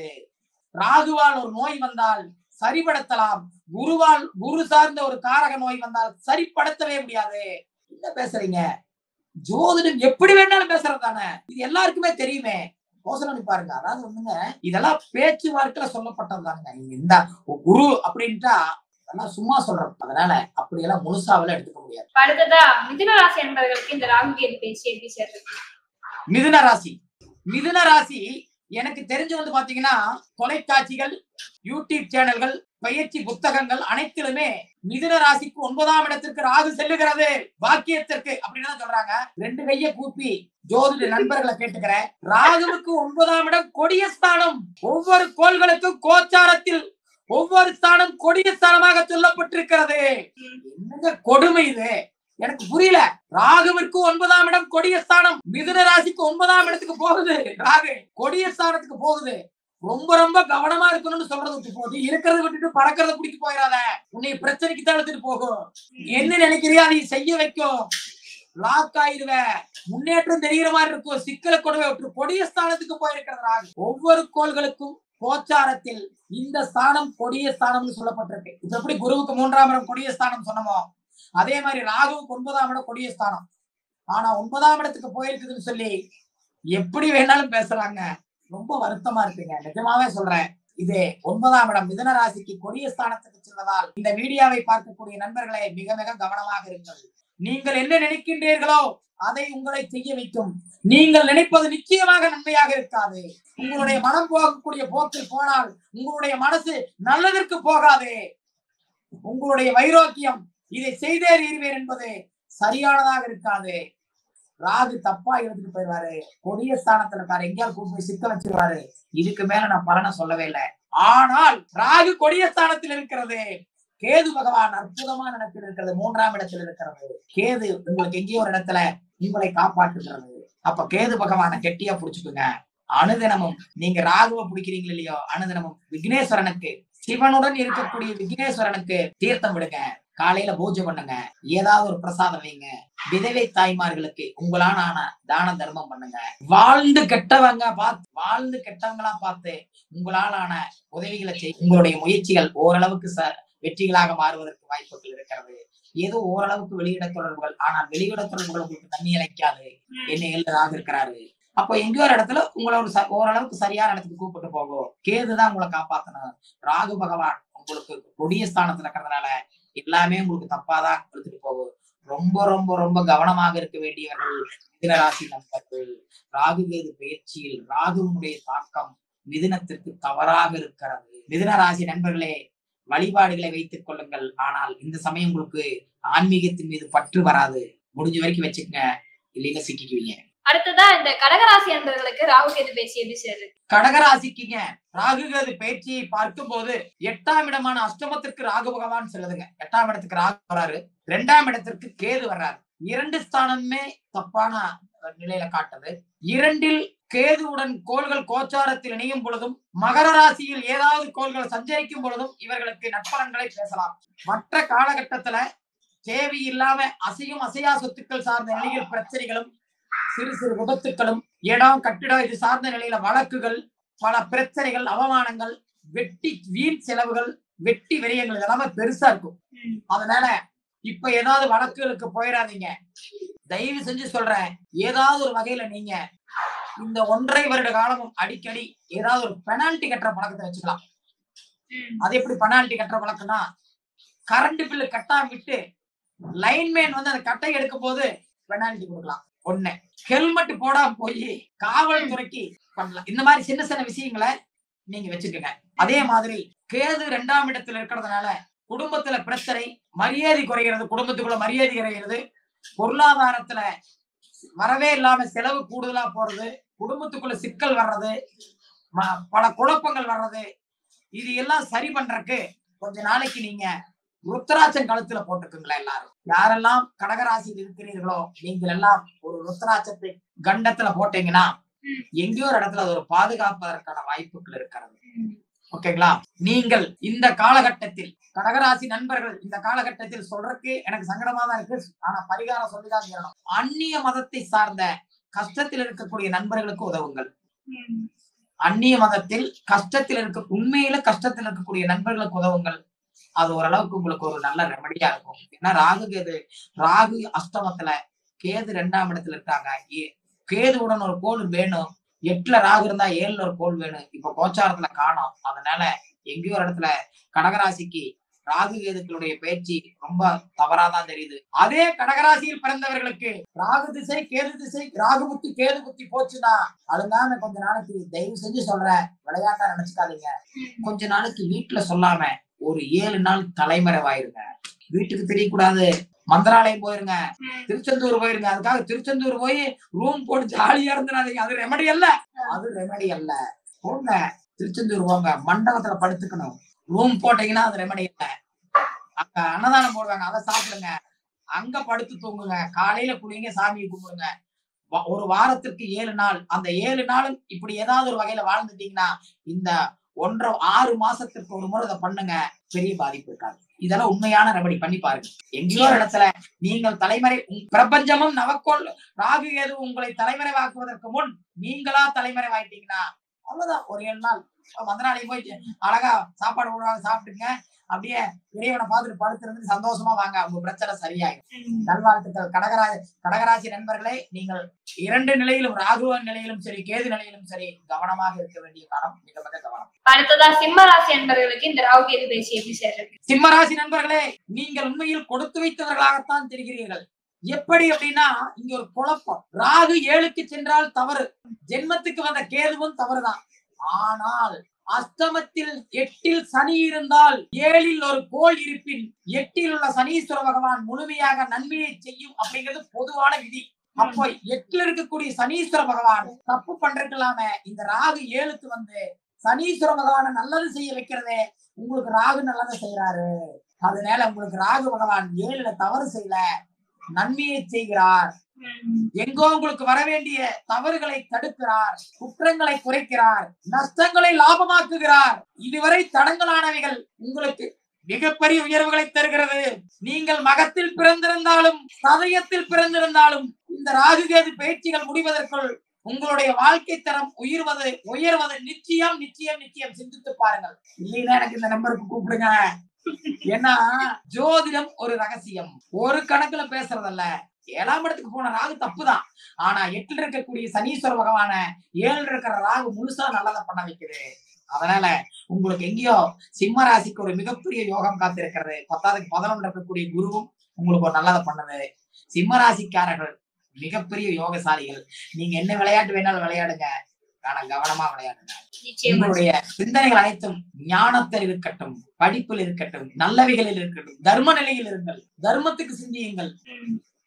ராகுவால் ஒரு நோய் வந்தால் சரிபடுத்தலாம், குரு சார்ந்த ஒரு காரக நோய் வந்தால் சரிப்படுத்தவே முடியாது. என்ன பேசுறீங்க? ஜோதிடம் எப்படி வேணாலும் பேசுறது தானே, இது எல்லாருக்குமே தெரியுமே. யோசனை பாருங்க. அதாவது வந்துங்க, இதெல்லாம் பேச்சுவார்த்தையில சொல்லப்பட்டது தானுங்க. நீங்க இந்த குரு அப்படின்ட்டா அதெல்லாம் சும்மா சொல்றோம். அதனால அப்படியெல்லாம் முழுசாவில எடுத்துக்க முடியாது. அடுத்ததா மிதுன ராசி என்பவர்களுக்கு இந்த ராகு கேது பேசி எப்படி சார்? மிதுன ராசி எனக்கு தெரிஞ்சு பாத்தீங்கன்னா தொலைக்காட்சிகள், யூடியூப் சேனல்கள், பயிற்சி புத்தகங்கள் அனைத்திலுமே மிதுன ராசிக்கு 9ஆம் இடத்திற்கு ராகு செல்லுகிறது, பாக்கியத்திற்கு அப்படின்னு சொல்றாங்க. 2 கையை கூப்பி ஜோதிட நண்பர்களை கேட்டுக்கிறேன். ராகுவுக்கு 9ஆம் இடம் கொடிய ஸ்தானம். ஒவ்வொரு கோள்களுக்கும் கோச்சாரத்தில் ஒவ்வொரு ஸ்தானம் கொடிய ஸ்தானமாக சொல்லப்பட்டிருக்கிறது. என்னங்க கொடுமை இது, எனக்கு புரியல. ராகுவிற்கு 9ஆம் இடம் கொடிய ஸ்தானம், மிதுன ராசிக்கு 9ஆம் இடத்துக்கு போகுது. ராகு கொடிய ஸ்தானத்துக்கு போகுது. ரொம்ப ரொம்ப கவனமா இருக்கணும்னு சொல்றது போது இருக்கிறத விட்டுட்டு பறக்கிறத பிடிக்க போயிடாத. உன்னை பிரச்சனைக்கு தான் எடுத்துட்டு போகும். என்ன நினைக்கிறியா அதை செய்ய வைக்கும். லாக் ஆயிடுவ. முன்னேற்றம் தெரிகிற மாதிரி இருக்கும். சிக்கலை கொடுவை விட்டு கொடிய ஸ்தானத்துக்கு போயிருக்கிறது ராகு. ஒவ்வொரு கோள்களுக்கும் கோச்சாரத்தில் இந்த ஸ்தானம் கொடிய ஸ்தானம்னு சொல்லப்பட்டிருக்கு. இது எப்படி குருவுக்கு 3ஆம் இடம் கொடிய ஸ்தானம் சொன்னமோ அதே மாதிரி ராகுவுக்கு 9ஆம் இடம் கொடிய ஸ்தானம். ஆனா 9ஆம் இடத்துக்கு போயிருக்குதுன்னு சொல்லி எப்படி வேணாலும் பேசுறாங்க. ரொம்ப வருத்தமா இருக்குங்க. நிஜமாவே சொல்றேன். இது 9ஆம் இடம் மிதுன ராசிக்கு கொடிய ஸ்தானத்துக்கு செல்வதால் இந்த வீடியோவை பார்க்கக்கூடிய நண்பர்களை மிக மிக கவனமாக இருங்கள். நீங்கள் என்ன நினைக்கின்றீர்களோ அதை உங்களை செய்ய வைக்கும். நீங்கள் நினைப்பது நிச்சயமாக நன்மையாக இருக்காது. உங்களுடைய மனம் போகக்கூடிய போக்கில் போனால் உங்களுடைய மனசு நல்லதற்கு போகாதே. உங்களுடைய வைரோக்கியம் இதை செய்தே தீர்வேன் என்பது சரியானதாக இருக்காது. ராகு தப்பா எடுத்துட்டு போயிடுவாரு. கொடிய ஸ்தானத்துல இருக்காரு, எங்கேயாவது கூட்டு போய் சிக்க வச்சிருவாரு. இதுக்கு மேல நான் பலனை சொல்லவே இல்லை. ஆனால் ராகு கொடிய ஸ்தானத்தில் இருக்கிறது. கேது பகவான் அற்புதமான இடத்தில் இருக்கிறது, 3ஆம் இடத்தில் இருக்கிறது. கேது உங்களுக்கு எங்கேயோ ஒரு இடத்துல உங்களை காப்பாற்றுகிறது. அப்ப கேது பகவானை கெட்டியா புடிச்சுக்குங்க. அனுதினமும் நீங்க ராகுவை பிடிக்கிறீங்களோ இல்லையோ, அனுதினமும் விக்னேஸ்வரனுக்கு, சிவனுடன் இருக்கக்கூடிய விக்னேஸ்வரனுக்கு தீர்த்தம் விடுங்க. காலையில பூஜை பண்ணுங்க. ஏதாவது ஒரு பிரசாதம் வைங்க. விதவை தாய்மார்களுக்கு உங்களான தான தர்மம் பண்ணுங்க. வாழ்ந்து கெட்டவங்களா பார்த்து உங்களாலான உதவிகளை செய்ய உங்களுடைய முயற்சிகள் ஓரளவுக்கு வெற்றிகளாக மாறுவதற்கு வாய்ப்புகள் இருக்கிறது. ஏதோ ஓரளவுக்கு வெளியிட தொடர்புகள், ஆனால் வெளியிட தொடர்புகள் உங்களுக்கு தண்ணி அழைக்காது. என்ன எழுததாக இருக்கிறாரு. அப்போ எங்கேயோ ஒரு இடத்துல உங்களை ஓரளவுக்கு சரியான இடத்துக்கு கூப்பிட்டு போகும். கேதுதான் உங்களை காப்பாத்தணும். ராகு பகவான் உங்களுக்கு கொடிய ஸ்தானத்துல இருக்கிறதுனால எல்லாமே உங்களுக்கு தப்பாதான் எடுத்துட்டு போகும். ரொம்ப ரொம்ப ரொம்ப கவனமாக இருக்க வேண்டியவர்கள் மிதுனராசி நண்பர்கள். ராகு கேது பயிற்சியில் ராகுனுடைய தாக்கம் மிதுனத்திற்கு தவறாக இருக்கிறது. மிதுனராசி நண்பர்களே, வழிபாடுகளை வைத்துக் கொள்ளுங்கள். ஆனால் இந்த சமயம் உங்களுக்கு ஆன்மீகத்தின் மீது பற்று வராது. முடிஞ்ச வரைக்கும் வச்சுக்கங்க, இல்லைன்னா சிக்கிக்குவீங்க. அடுத்ததா இந்த கடகராசி அன்பர்களுக்கு ராகு கேது பயிற்சி எப்படி சேருது? கடகராசிக்குங்க ராகு கேது பயிற்சியை பார்க்கும் போது 8ஆம் இடமான அஷ்டமத்திற்கு ராகு பகவான் செல்லுதுங்க. 8ஆம் இடத்துக்கு ராகு வர்றாரு, 2ஆம் இடத்திற்கு கேது வர்றாரு. 2 ஸ்தானமே தப்பான நிலையில காட்டுது. 2இல் கேதுவுடன் கோள்கள் கோச்சாரத்தில் இணையும் பொழுதும், மகர ராசியில் ஏதாவது கோள்கள் சஞ்சரிக்கும் பொழுதும் இவர்களுக்கு நட்பலன்களை பேசலாம். மற்ற காலகட்டத்துல தேவையில்லாம அசையும் அசையா சொத்துக்கள் சார்ந்த நிலையில் பிரச்சனைகளும், சிறு சிறு விபத்துக்களும், இடம் கட்டிடம் இது சார்ந்த நிலையில வழக்குகள், பல பிரச்சனைகள், அவமானங்கள், வீண் செலவுகள், வெட்டி விரயங்கள் எல்லாமே பெருசா இருக்கும். அதனால இப்ப ஏதாவது வழக்குகளுக்கு போயிடாதீங்க. தயவு செஞ்சு சொல்றேன், ஏதாவது ஒரு வகையில நீங்க இந்த 1.5 வருட காலமும் அடிக்கடி ஏதாவது ஒரு பெனால்டி கட்டுற பழக்கத்தை வச்சுக்கலாம். அது எப்படி பெனால்டி கட்டுற பழக்கம்னா, கரண்ட் பில்லு கட்டாம விட்டு லைன்மேன் வந்து அந்த கட்டை எடுக்கும் போது பெனால்டி கொடுக்கலாம். 1 ஹெல்மெட் போடாம போய் காவல்துறைக்கு பண்ணலாம். இந்த மாதிரி சின்ன சின்ன விஷயங்களை நீங்க வச்சுக்கோங்க. அதே மாதிரி கேது 2ஆம் இடத்துல இருக்கிறதுனால குடும்பத்துல பிரச்சனை, மரியாதை குறைகிறது, குடும்பத்துக்குள்ள மரியாதை குறைகிறது, பொருளாதாரத்துல வரவே இல்லாம செலவு கூடுதலா போறது, குடும்பத்துக்குள்ள சிக்கல் வர்றது, பல குழப்பங்கள் வர்றது, இது எல்லாம் சரி பண்றதுக்கு கொஞ்ச நாளைக்கு நீங்க ருத்ராட்சம் கழுத்துல போட்டுக்குங்களா. எல்லாரும் யாரெல்லாம் கடகராசியில் இருக்கிறீர்களோ நீங்கள் எல்லாம் ஒரு ருத்ராட்சத்தை கண்டத்துல போட்டீங்கன்னா எங்கேயோ ஒரு இடத்துல அது ஒரு பாதுகாப்பதற்கான வாய்ப்புகள் இருக்கிறது. ஓகேங்களா? நீங்கள் இந்த காலகட்டத்தில் கடகராசி நண்பர்கள் இந்த காலகட்டத்தில் சொல்றதுக்கு எனக்கு சங்கடமா தான் இருக்கு. ஆனா பரிகாரம் சொல்லிதான் தீரணும். அந்நிய மதத்தை சார்ந்த கஷ்டத்தில் இருக்கக்கூடிய நண்பர்களுக்கு உதவுங்கள். அந்நிய மதத்தில் கஷ்டத்தில் உண்மையில கஷ்டத்தில் இருக்கக்கூடிய நண்பர்களுக்கு உதவுங்கள். அது ஓரளவுக்கு உங்களுக்கு ஒரு நல்ல ரெமடியா இருக்கும். ஏன்னா ராகு அஷ்டமத்துல, கேது 2ஆம் இடத்துல இருக்காங்க. கேதுவுடன் ஒரு கோள் வேணும். 8ல ராகு இருந்தா 7ல ஒரு கோள் வேணும். இப்ப கோச்சாரத்துல காணோம். அதனால எங்கேயோ ஒரு இடத்துல கடகராசிக்கு ராகு கேதுக்களுடைய பயிற்சி ரொம்ப தவறாதான் தெரியுது. அதே கடகராசியில் பிறந்தவர்களுக்கு ராகு திசை, கேது திசை, ராகு புத்தி, கேது புத்தி போச்சுன்னா அழுங்காம கொஞ்ச நாளைக்கு, தயவு செஞ்சு சொல்றேன், விளையாட்டா நினைச்சுக்காதீங்க, கொஞ்ச நாளைக்கு வீட்டுல சொல்லாம ஒரு 7 நாள் தலைமறைவாயிருங்க. வீட்டுக்கு தெரியக்கூடாது. மந்திராலயம் போயிருங்க, திருச்செந்தூர் போயிருங்க. அதுக்காக திருச்செந்தூர் போய் ரூம் போட்டு ஜாலியா இருந்துடாதீங்க. அது ரெமடி அல்ல, அது ரெமடி அல்ல. போங்க, திருச்செந்தூர் போங்க, மண்டபத்துல படுத்துக்கணும். ரூம் போட்டீங்கன்னா அது ரெமடி இல்ல. அங்க அன்னதானம் போடுவாங்க, அதை சாப்பிடுங்க, அங்க படுத்து தூங்குங்க, காலையில குளிங்க, சாமியை கும்பிடுங்க. ஒரு வாரத்திற்கு 7 நாள், அந்த 7 நாளும் இப்படி ஏதாவது ஒரு வகையில வாழ்ந்துட்டீங்கன்னா இந்த 6 மாசத்திற்கு ஒரு முறை இதை பண்ணுங்க, பெரிய பாதிப்பு இருக்காது. இதெல்லாம் உண்மையான ரெமடி, பண்ணி பாருங்க. எங்கேயோ இடத்துல நீங்கள் தலைமறை, பிரபஞ்சமும் நவக்கோள் ராகு கேது உங்களை தலைமறைவாக்குவதற்கு முன் நீங்களா தலைமறைவாயிட்டீங்கன்னா அவ்வளவுதான். ஒரு 7 நாள் மந்திராலயம் போய் அழகா சாப்பாடு போடுவாங்க, சாப்பிட்டுங்க, அப்படியே இறைவனை பார்த்துட்டு படுத்திருந்து சந்தோஷமா வாங்க, உங்க பிரச்சனை சரியாயிடும். நல்வாழ்த்துக்கள். கடகராசி நண்பர்களே, நீங்கள் 2 நிலையிலும், ராகு நிலையிலும் சரி, கேது நிலையிலும் சரி, கவனமாக இருக்க வேண்டிய காலம், மிக மிக கவனம். அடுத்ததா சிம்ம ராசி நண்பர்களுக்கு இந்த ராகு கேது பயிற்சி எப்படி சேர்றது? சிம்ம ராசி நண்பர்களே, நீங்கள் உண்மையில் கொடுத்து வைத்தவர்களாகத்தான் தெரிகிறீர்கள். எப்படி அப்படின்னா இங்க ஒரு குழப்பம். ராகு 7க்கு சென்றால் தவறு, ஜென்மத்துக்கு வந்த கேதுவும் தவறுதான். ஆனால் அஷ்டமத்தில் 8ல் சனி இருந்தால் 7ல் ஒரு கோள் இருப்பின் 8ல் உள்ள சனீஸ்வர பகவான் முழுமையாக நன்மையை செய்யும் அப்படிங்கிறது பொதுவான விதி. அப்போ 8ல இருக்கக்கூடிய சனீஸ்வர பகவான் தப்பு பண்றதுலாம இந்த ராகு 7க்கு வந்து சனீஸ்வர பகவான நல்லது செய்ய வைக்கிறதே உங்களுக்கு ராகு நல்லதை செய்யறாரு. அதனால உங்களுக்கு ராகு பகவான் 7ல தவறு செய்யல, நன்மையை செய்கிறார். எங்கோ உங்களுக்கு வர வேண்டிய தவறுகளை தடுக்கிறார், குற்றங்களை குறைக்கிறார், நஷ்டங்களை லாபமாக்குகிறார். இதுவரை தடங்கலானவைகள் உங்களுக்கு மிகப்பெரிய உயர்வுகளை தருகிறது. நீங்கள் மகத்தில் பிறந்திருந்தாலும் சதயத்தில் பிறந்திருந்தாலும் இந்த ராகுகேது பயிற்சிகள் முடிவதற்குள் உங்களுடைய வாழ்க்கை தரம் உயர்வது நிச்சயம் நிச்சயம் நிச்சயம். சிந்தித்து பாருங்கள். இல்லைன்னா எனக்கு இந்த நம்பருக்கு கூப்பிடுங்க. ஏன்னா ஜோதிடம் ஒரு ரகசியம், ஒரு கணக்குல பேசுறதல்ல. 7ஆம் இடத்துக்கு போன ராகு தப்புதான், ஆனா 8ல் இருக்கக்கூடிய சனீஸ்வர பகவான 7ல் இருக்கிற ராகு முழுசா நல்லதை பண்ண வைக்குது. அதனால உங்களுக்கு எங்கேயோ சிம்ம ராசிக்கு ஒரு மிகப்பெரிய யோகம் காத்திருக்கிறது. 10க்கு 11 இருக்கக்கூடிய குருவும் உங்களுக்கு ஒரு நல்லதை பண்ணது. சிம்ம ராசிக்காரர்கள் மிகப்பெரிய யோகசாலிகள். நீங்க என்ன விளையாட்டு வேணாலும் விளையாடுங்க, ஆனா கவனமா விளையாடுங்க. உங்களுடைய சிந்தனைகள் அனைத்தும் ஞானத்தில் இருக்கட்டும், படிப்பில் இருக்கட்டும், நல்லவைகளில் இருக்கட்டும், தர்ம நிலையில் இருங்கள், தர்மத்துக்கு சிந்தியுங்கள்.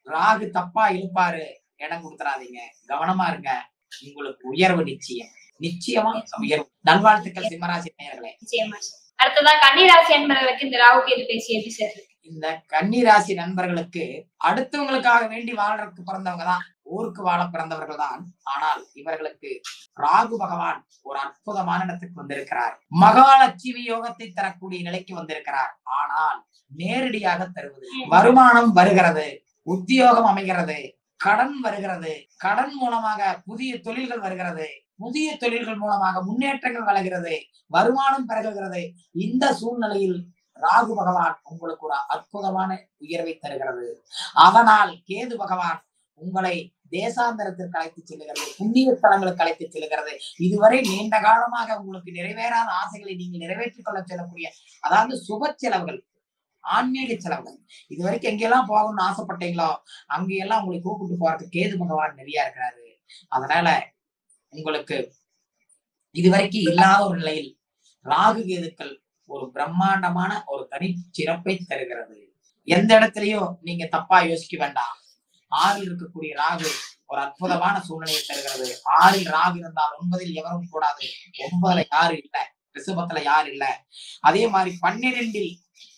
ராகு தப்பா இழுப்பாரு, இடம் கொடுத்துறாதீங்க, கவனமா இருங்க. உங்களுக்கு உயர்வு நிச்சயம், நிச்சயமா உயர்வு. நல்வாழ்த்துக்கள் சிம்மராசி நேயர்களே. அடுத்ததா கன்னிராசி என்பவர்களுக்கு இந்த ராகு கேது பேசி எப்படி சார்? இந்த கன்னிராசி நண்பர்களுக்கு அடுத்தவங்களுக்காக வேண்டி வாழ்றதுக்கு பிறந்தவங்க தான், ஊருக்கு வாழ பிறந்தவர்கள் தான். ஆனால் இவர்களுக்கு ராகு பகவான் ஒரு அற்புதமான இடத்துக்கு வந்திருக்கிறார். மகாலட்சுமி யோகத்தை தரக்கூடிய நிலைக்கு வந்திருக்கிறார். ஆனால் நேரடியாக தருவது, வருமானம் வருகிறது, உத்தியோகம் அமைகிறது, கடன் வருகிறது, கடன் மூலமாக புதிய தொழில்கள் வருகிறது, புதிய தொழில்கள் மூலமாக முன்னேற்றங்கள் வளர்கிறது, வருமானம் பெருகுகிறது. இந்த சூழ்நிலையில் ராகு பகவான் உங்களுக்கு ஒரு அற்புதமான உயர்வை தருகிறது. அதனால் கேது பகவான் உங்களை தேசாந்தரத்திற்கு அழைத்து செல்லுகிறது, புண்ணிய ஸ்தலங்களுக்கு அழைத்து செல்லுகிறது. இதுவரை நீண்ட காலமாக உங்களுக்கு நிறைவேறாத ஆசைகளை நீங்கள் நிறைவேற்றிக் கொள்ள செல்லக்கூடிய, அதாவது சுப செலவுகள், ஆன்மீக செலவுகள், இது வரைக்கும் எங்கெல்லாம் போகணும்னு ஆசைப்பட்டீங்களோ அங்கெல்லாம் உங்களை கூப்பிட்டு போறதுக்கு கேது பகவான் நிறைய இருக்கிறாரு. அதனால உங்களுக்கு இதுவரைக்கும் இல்லாத ஒரு நிலையில் ராகு கேதுக்கள் ஒரு பிரம்மாண்டமான ஒரு தனி சிறப்பை தருகிறது. எந்த இடத்துலயும் நீங்க தப்பா யோசிக்க வேண்டாம். 6ல் இருக்கக்கூடிய ராகு ஒரு அற்புதமான சூழ்நிலையை தருகிறது. 6ல் ராகு இருந்தால் 9ல் எவரும் கூடாது, 9ல யாரு இல்ல, ரிஷபத்துல யாரு இல்ல. அதே மாதிரி 12ல்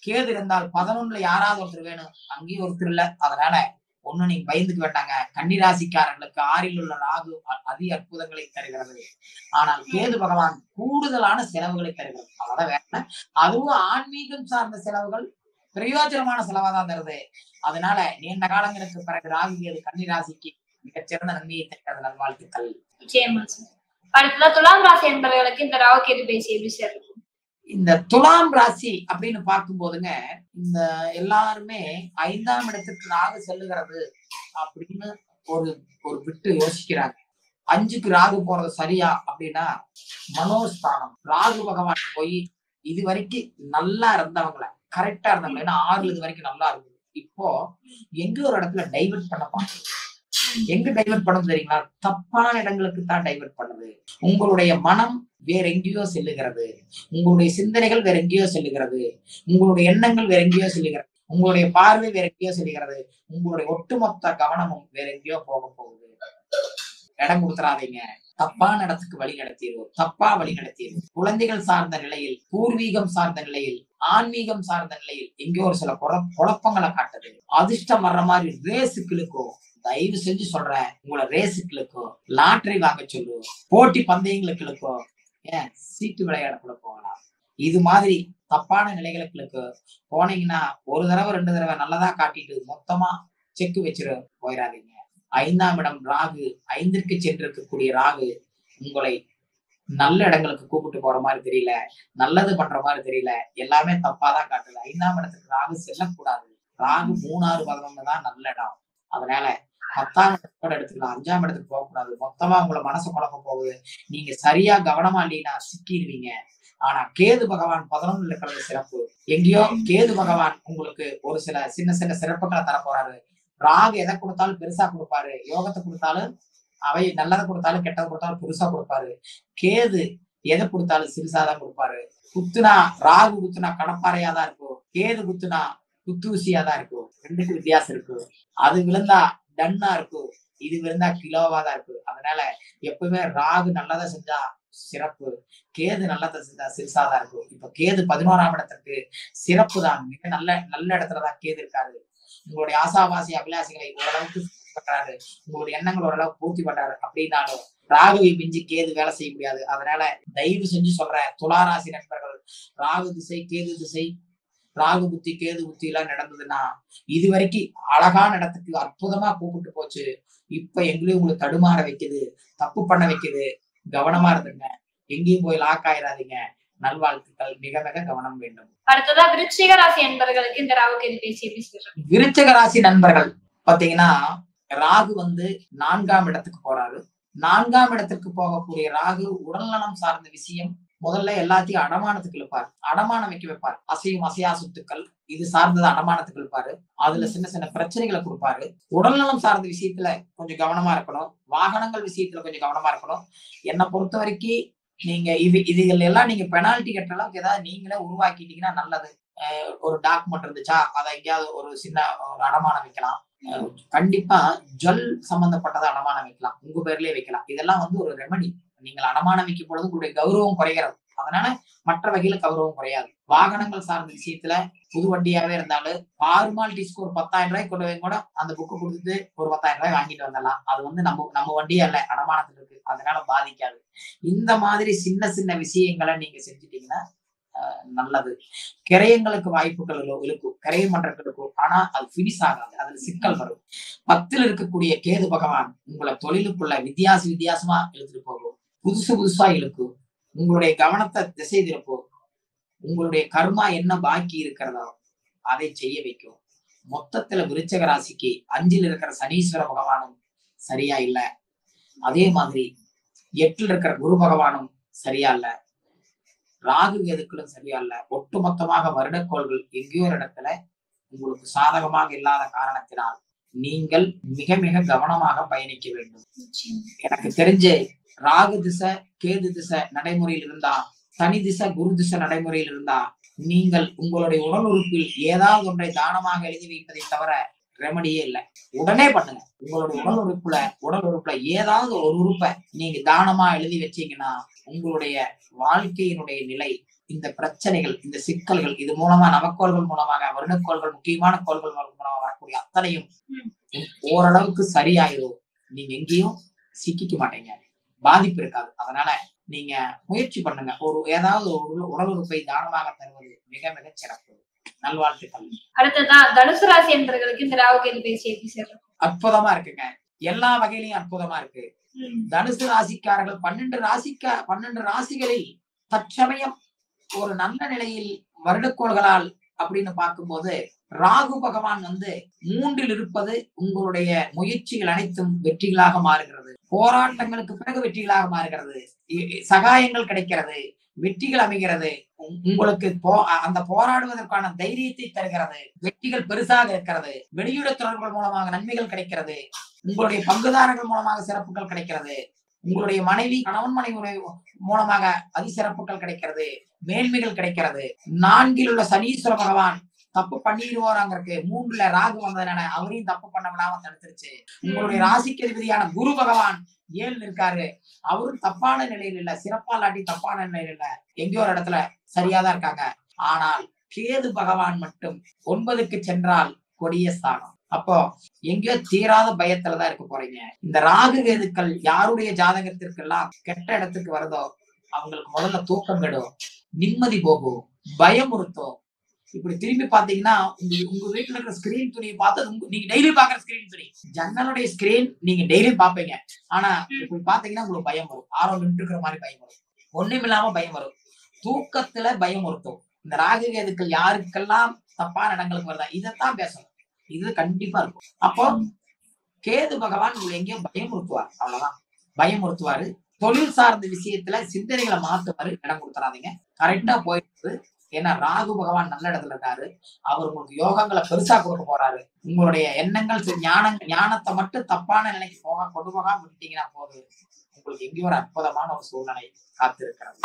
கேது இருந்தால் 11ல யாராவது ஒருத்தர் வேணும், அங்கேயும் ஒருத்தர் இல்ல. அதனால ஒண்ணு நீங்க பயந்துக்க வேண்டாங்க. கன்னிராசிக்காரர்களுக்கு 6ல் உள்ள ராகு அதி அற்புதங்களை தருகிறது. ஆனால் கேது பகவான் கூடுதலான செலவுகளை தருகிறது. அதான் வேற, அதுவும் ஆன்மீகம் சார்ந்த செலவுகள் பிரயோஜனமான செலவா தான் தருது. அதனால நீண்ட காலங்களுக்கு பிறகு ராகு கேது கன்னிராசிக்கு மிகச்சிறந்த நன்மையை தருகிறது. நல்வாழ்த்துக்கள். அடுத்ததா துலாம் ராசி என்பவர்களுக்கு இந்த ராகு கேது பேசி எப்படி சார்? இந்த துலாம் ராசி அப்படின்னு பார்க்கும் போதுங்க, இந்த எல்லாருமே 5ஆம் இடத்துக்கு ராகு செல்லுகிறது அப்படின்னு ஒரு விட்டு யோசிக்கிறாங்க. 5க்கு ராகு போறது சரியா அப்படின்னா, மனோஸ்தானம் ராகு பகவான் போய் இது வரைக்கும் நல்லா இருந்தவங்களை, கரெக்டா இருந்தவங்களை, ஏன்னா 6 இது வரைக்கும் நல்லா இருந்தது, இப்போ எங்க ஒரு இடத்துல டைவர்ட் பண்ண பாக்குது. எங்க டைவர்ட் பண்ணுது தெரியுங்களா? தப்பான இடங்களுக்கு தான் டைவர்ட் பண்ணுது. உங்களுடைய மனம் வேற எங்கேயோ செல்லுகிறது, உங்களுடைய சிந்தனைகள் வேற எங்கேயோ செல்லுகிறது, உங்களுடைய எண்ணங்கள் வேற எங்கேயோ செல்லுகிறது, உங்களுடைய பார்வை வேற எங்கேயோ செல்லுகிறது, உங்களுடைய ஒட்டுமொத்த கவனமும் வேற எங்கேயோ போக போகுது. இடம் கொடுத்துறாதீங்க. தப்பான இடத்துக்கு வழி நடத்திடுவோம், தப்பா வழி நடத்திடுவோம். குழந்தைகள் சார்ந்த நிலையில், பூர்வீகம் சார்ந்த நிலையில், ஆன்மீகம் சார்ந்த நிலையில் எங்கேயோ ஒரு சில குழப்பங்களை காட்டுது. அதிர்ஷ்டம் வர்ற மாதிரி ரேஸுக்களுக்கோ, தயவு செஞ்சு சொல்றேன், உங்களை ரேஸுக்களுக்கோ, லாட்டரி வாங்க சொல்லுவோம், போட்டி பந்தயங்களுக்கோ, ஏன் சீட்டு விளையாடக்குள்ள போகலாம். இது மாதிரி தப்பான நிலைகளுக்கு போனீங்கன்னா ஒரு தடவை 2 தடவை நல்லதா காட்டிட்டு மொத்தமா செக்கு வச்சிரு போயிடாதீங்க. 5ஆம் இடம் ராகு, 5ற்கு சென்றிருக்கக்கூடிய ராகு உங்களை நல்ல இடங்களுக்கு கூப்பிட்டு போற மாதிரி தெரியல, நல்லது பண்ற மாதிரி தெரியல, எல்லாமே தப்பாதான் காட்டுது. 5ஆம் இடத்துக்கு ராகு செல்லக்கூடாது. ராகு 3, 6, 11 தான் நல்ல இடம். அதனால 10ஆம் இடத்தோட எடுத்துக்கலாம், 5ஆம் இடத்துக்கு போகக்கூடாது. மொத்தமா உங்களை மனசு குழப்ப போகுது. நீங்க சரியா கவனமா இல்லைன்னா சிக்கிடுவீங்க. ஆனா கேது பகவான் 11ல் இருக்கிறது சிறப்பு. எங்கேயோ கேது பகவான் உங்களுக்கு ஒரு சில சின்ன சின்ன சிறப்புகளை தர போறாரு. ராகு எதை கொடுத்தாலும் பெருசா கொடுப்பாரு, யோகத்தை கொடுத்தாலும் அவை நல்லதை கொடுத்தாலும் கெட்டதை கொடுத்தாலும் பெருசா கொடுப்பாரு. கேது எதை கொடுத்தாலும் சிறுசாதான் கொடுப்பாரு. குத்துனா ராகு குத்துனா கடப்பாறையா தான் இருக்கும், கேது குத்துனா குத்தூசியா தான் இருக்கும். ரெண்டுக்கு வித்தியாசம் இருக்கு. அது விழுந்தா டன்னா இருக்கும், இது விழுந்தா கிலோவா தான் இருக்கு. அதனால எப்பவுமே ராகு நல்லதை செஞ்சா சிறப்பு, கேது நல்லதை செஞ்சா சிறுசாதான் இருக்கும். இப்ப கேது 11ஆம் இடத்துக்கு சிறப்பு தான், மிக நல்ல நல்ல இடத்துலதான் கேது இருக்காரு. உங்களுடைய ஆசாபாசி அபிலாசிகளை ஓரளவுக்கு பண்றாரு, உங்களுடைய எண்ணங்கள் ஓரளவு பூர்த்தி பண்றாரு. அப்படின்னாலும் ராகுவை மிஞ்சி கேது வேலை செய்ய முடியாது. அதனால தயவு செஞ்சு சொல்றேன், துளாராசி நண்பர்கள், ராகு திசை கேது திசை, ராகு புத்தி கேது புத்தி எல்லாம் நடந்ததுன்னா இது வரைக்கும் அழகான இடத்துக்கு அற்புதமா கூப்பிட்டு போச்சு. இப்ப எங்களையும் உங்களுக்கு தடுமாற வைக்குது, தப்பு பண்ண வைக்குது. கவனமா இருந்துங்க, எங்கேயும் போய் லாக் ஆயிடாதீங்க. நல்வாழ்த்துக்கள். மிக மிக கவனம் வேண்டும். அடுத்ததா விருச்சிக ராசி நண்பர்களுக்கு இந்த ராகு கேது பேசி எப்படி சொல்றாங்க? விருச்சிக ராசி நண்பர்கள் பாத்தீங்கன்னா, ராகு 4ஆம் இடத்துக்கு போறாரு. 4ஆம் இடத்துக்கு போகக்கூடிய ராகு உடல்நலம் சார்ந்த விஷயம் முதல்ல எல்லாத்தையும் அடமானத்துக்கு இழுப்பார், அடமானம் வைக்க வைப்பார். அசையும் அசையா சொத்துக்கள் இது சார்ந்தது அடமானத்துக்கு இழுப்பாரு. அதுல சின்ன சின்ன பிரச்சனைகளை கொடுப்பாரு. உடல்நலம் சார்ந்த விஷயத்துல கொஞ்சம் கவனமா இருக்கணும், வாகனங்கள் விஷயத்துல கொஞ்சம் கவனமா இருக்கணும். என்னை பொறுத்த வரைக்கும் நீங்க இதுகள் எல்லாம் நீங்க பெனால்டி கட்டுற அளவுக்கு ஏதாவது நீங்களே உருவாக்கிட்டீங்கன்னா நல்லது. ஒரு டாக்குமெண்ட் இருந்துச்சா அதை எங்கேயாவது ஒரு சின்ன அடமானம் வைக்கலாம். கண்டிப்பா ஜுவல் சம்பந்தப்பட்டதை அடமானம் வைக்கலாம், உங்க பேர்லயே வைக்கலாம். இதெல்லாம் ஒரு ரெமடி. நீங்கள் அடமானம் வைக்கும் பொழுது உங்களுடைய கௌரவம் குறைகிறது, அதனால மற்ற வகையில கௌரவம் குறையாது. வாகனங்கள் சார்ந்த விஷயத்துல புது வண்டியாவே இருந்தாலும் ஃபார்மாலிட்டிஸ்க்கு ஒரு 10,000 ரூபாய்க்கு கொண்டு போய் கூட அந்த புக்கு கொடுத்துட்டு ஒரு 10,000 ரூபாய் வாங்கிட்டு வந்துடலாம். அது நம்ம வண்டியே இல்ல, அடமானத்துல இருக்கு, அதனால பாதிக்காது. இந்த மாதிரி சின்ன சின்ன விஷயங்களை நீங்க செஞ்சுட்டீங்கன்னா நல்லது. கிரயங்களுக்கு வாய்ப்புகள் இருக்கும், கிரயம் பண்றதுக்கு இருக்கும். ஆனா அது பினிஷ் ஆகாது, அதுல சிக்கல் வரும். 10ல் இருக்கக்கூடிய கேது பகவான் உங்களை தொழிலுக்குள்ள வித்தியாசமா இழுத்துட்டு போகும், புதுசா இழுக்கும். உங்களுடைய கவனத்தை திசை திருப்பும். உங்களுடைய கர்மா என்ன பாக்கி இருக்கிறதோ அதை செய்ய வைக்கும். மொத்தத்துல விருச்சிக ராசிக்கு 5ல் இருக்கிற சனீஸ்வர பகவானும் சரியா இல்ல, அதே மாதிரி 8ல் இருக்கிற குரு பகவானும் சரியா இல்ல, ராகு கேதுக்களும் சரியா இல்ல. ஒட்டுமொத்தமாக வருடக்கோள்கள் எங்கேயோ ஒரு இடத்துல உங்களுக்கு சாதகமாக இல்லாத காரணத்தினால் நீங்கள் மிக மிக கவனமாக பயணிக்க வேண்டும். எனக்கு தெரிஞ்சு ராகு திசை கேது திசை நடைமுறையில் இருந்தா, சனி திசை குரு திசை நடைமுறையில் இருந்தா, நீங்கள் உங்களுடைய உடல் உறுப்பில் ஏதாவது ஒன்றை தானமாக எழுதி வைப்பதை தவிர ரெமடியே இல்லை. உடனே பண்ணுங்க. உங்களுடைய உடல் உறுப்புல ஏதாவது ஒரு உறுப்பை நீங்க தானமா எழுதி வச்சீங்கன்னா உங்களுடைய வாழ்க்கையினுடைய நிலை, இந்த பிரச்சனைகள், இந்த சிக்கல்கள், இது மூலமா நவக்கோள்கள் மூலமாக, வருடக்கோள்கள், முக்கியமான கோள்கள் மூலமாக வரக்கூடிய அத்தனையும் ஓரளவுக்கு சரியாயிரும். நீங்க எங்கேயும் சிக்கிக்க மாட்டீங்க, பாதிப்பு இருக்காது. அதனால நீங்க முயற்சி பண்ணுங்க. ஏதாவது ஒரு உடல் உறுப்பை தானமாக தருவது மிக மிக சிறப்பு. நல்வாழ்த்துக்கள். அடுத்ததா தனுசு ராசி என்பவர்களுக்கு இந்த ராகு கேது பேசி எப்படி சொல்றாங்க? அற்புதமா இருக்குங்க, எல்லா வகையிலையும் அற்புதமா இருக்கு. தனுசு ராசிக்காரர்கள் 12 ராசிகளில் தற்சமயம் ஒரு நல்ல நிலையில் வருடக்கோள்களால் அப்படின்னு பார்க்கும்போது ராகு பகவான் 3ல் இருப்பது உங்களுடைய முயற்சிகள் அனைத்தும் வெற்றிகளாக மாறுகிறது. போராட்டங்களுக்கு பிறகு வெற்றிகளாக மாறுகிறது. சகாயங்கள் கிடைக்கிறது, வெற்றிகள் அமைகிறது. உங்களுக்கு அந்த போராடுவதற்கான தைரியத்தை தருகிறது. வெற்றிகள் பெருசாக இருக்கிறது. வெளியிட தொடர்புகள் மூலமாக நன்மைகள் கிடைக்கிறது. உங்களுடைய பங்குதாரர்கள் மூலமாக சிறப்புகள் கிடைக்கிறது. உங்களுடைய மனைவி கணவன் மனைவி மூலமாக அதிசிறப்புகள் கிடைக்கிறது, மேன்மைகள் கிடைக்கிறது. 4ல் உள்ள சனீஸ்வர பகவான் தப்பு பண்ணிடுவாராங்கிறதுக்கு 3ல ராகு வந்ததுனால அவரையும் தப்பு பண்ண விடாம தடுத்துருச்சு. உங்களுடைய ராசிக்கு அதிபதியான குரு பகவான் 7ல் இருக்காரு, அவரும் தப்பான நிலையில் இல்ல, சிறப்பா இல்லாட்டி தப்பான நிலையில் இல்ல, எங்கேயோ ஒரு இடத்துல சரியாதான் இருக்காங்க. ஆனால் கேது பகவான் மட்டும் 9க்கு சென்றால் கொடிய ஸ்தானம். அப்போ எங்கேயோ தீராத பயத்துலதான் இருக்க போறீங்க. இந்த ராகு கேதுக்கள் யாருடைய ஜாதகத்திற்கெல்லாம் கெட்ட இடத்துக்கு வருதோ அவங்களுக்கு முதல்ல தூக்கம் கெடும், நிம்மதி போகும், பயமுறுத்தும். இப்படி திரும்பி பாத்தீங்கன்னா உங்க வீட்டுல இருக்கிற ஸ்கிரீன் துணியை பார்த்து நீங்க டெய்லி பாக்குற ஸ்கிரீன் துணி, ஜன்னலுடைய ஸ்கிரீன் நீங்க டெய்லியும் பாப்பீங்க. ஆனா இப்படி பாத்தீங்கன்னா உங்களுக்கு பயம் வரும், ஆரோ நின்று இருக்கிற மாதிரி பயம் வரும், ஒண்ணுமில்லாம பயம் வரும், தூக்கத்துல பயமுறுத்தும். இந்த ராகு கேதுக்கள் யாருக்கெல்லாம் தப்பான இடங்களுக்கு வருதா இதைத்தான் பேசணும், இது கண்டிப்பா இருக்கும். அப்போ கேது பகவான் உங்களை எங்கேயும் பயமுறுத்துவார், அவ்வளவுதான், பயமுறுத்துவாரு. தொழில் சார்ந்த விஷயத்துல சிந்தனைகளை மாத்துவாரு, இடம் கொடுத்துறாதீங்க. கரெக்டா போயிட்டு ஏன்னா ராகு பகவான் நல்ல இடத்துல இருக்காரு. அவர் உங்களுக்கு யோகங்களை பெருசா கொடுக்க போறாரு. உங்களுடைய எண்ணங்கள் ஞானத்தை மட்டும் தப்பான நிலைக்கு கொண்டு போகாம விட்டீங்கன்னா போது உங்களுக்கு எங்கேயோ ஒரு அற்புதமான ஒரு சூழ்நிலை காத்திருக்கிறது.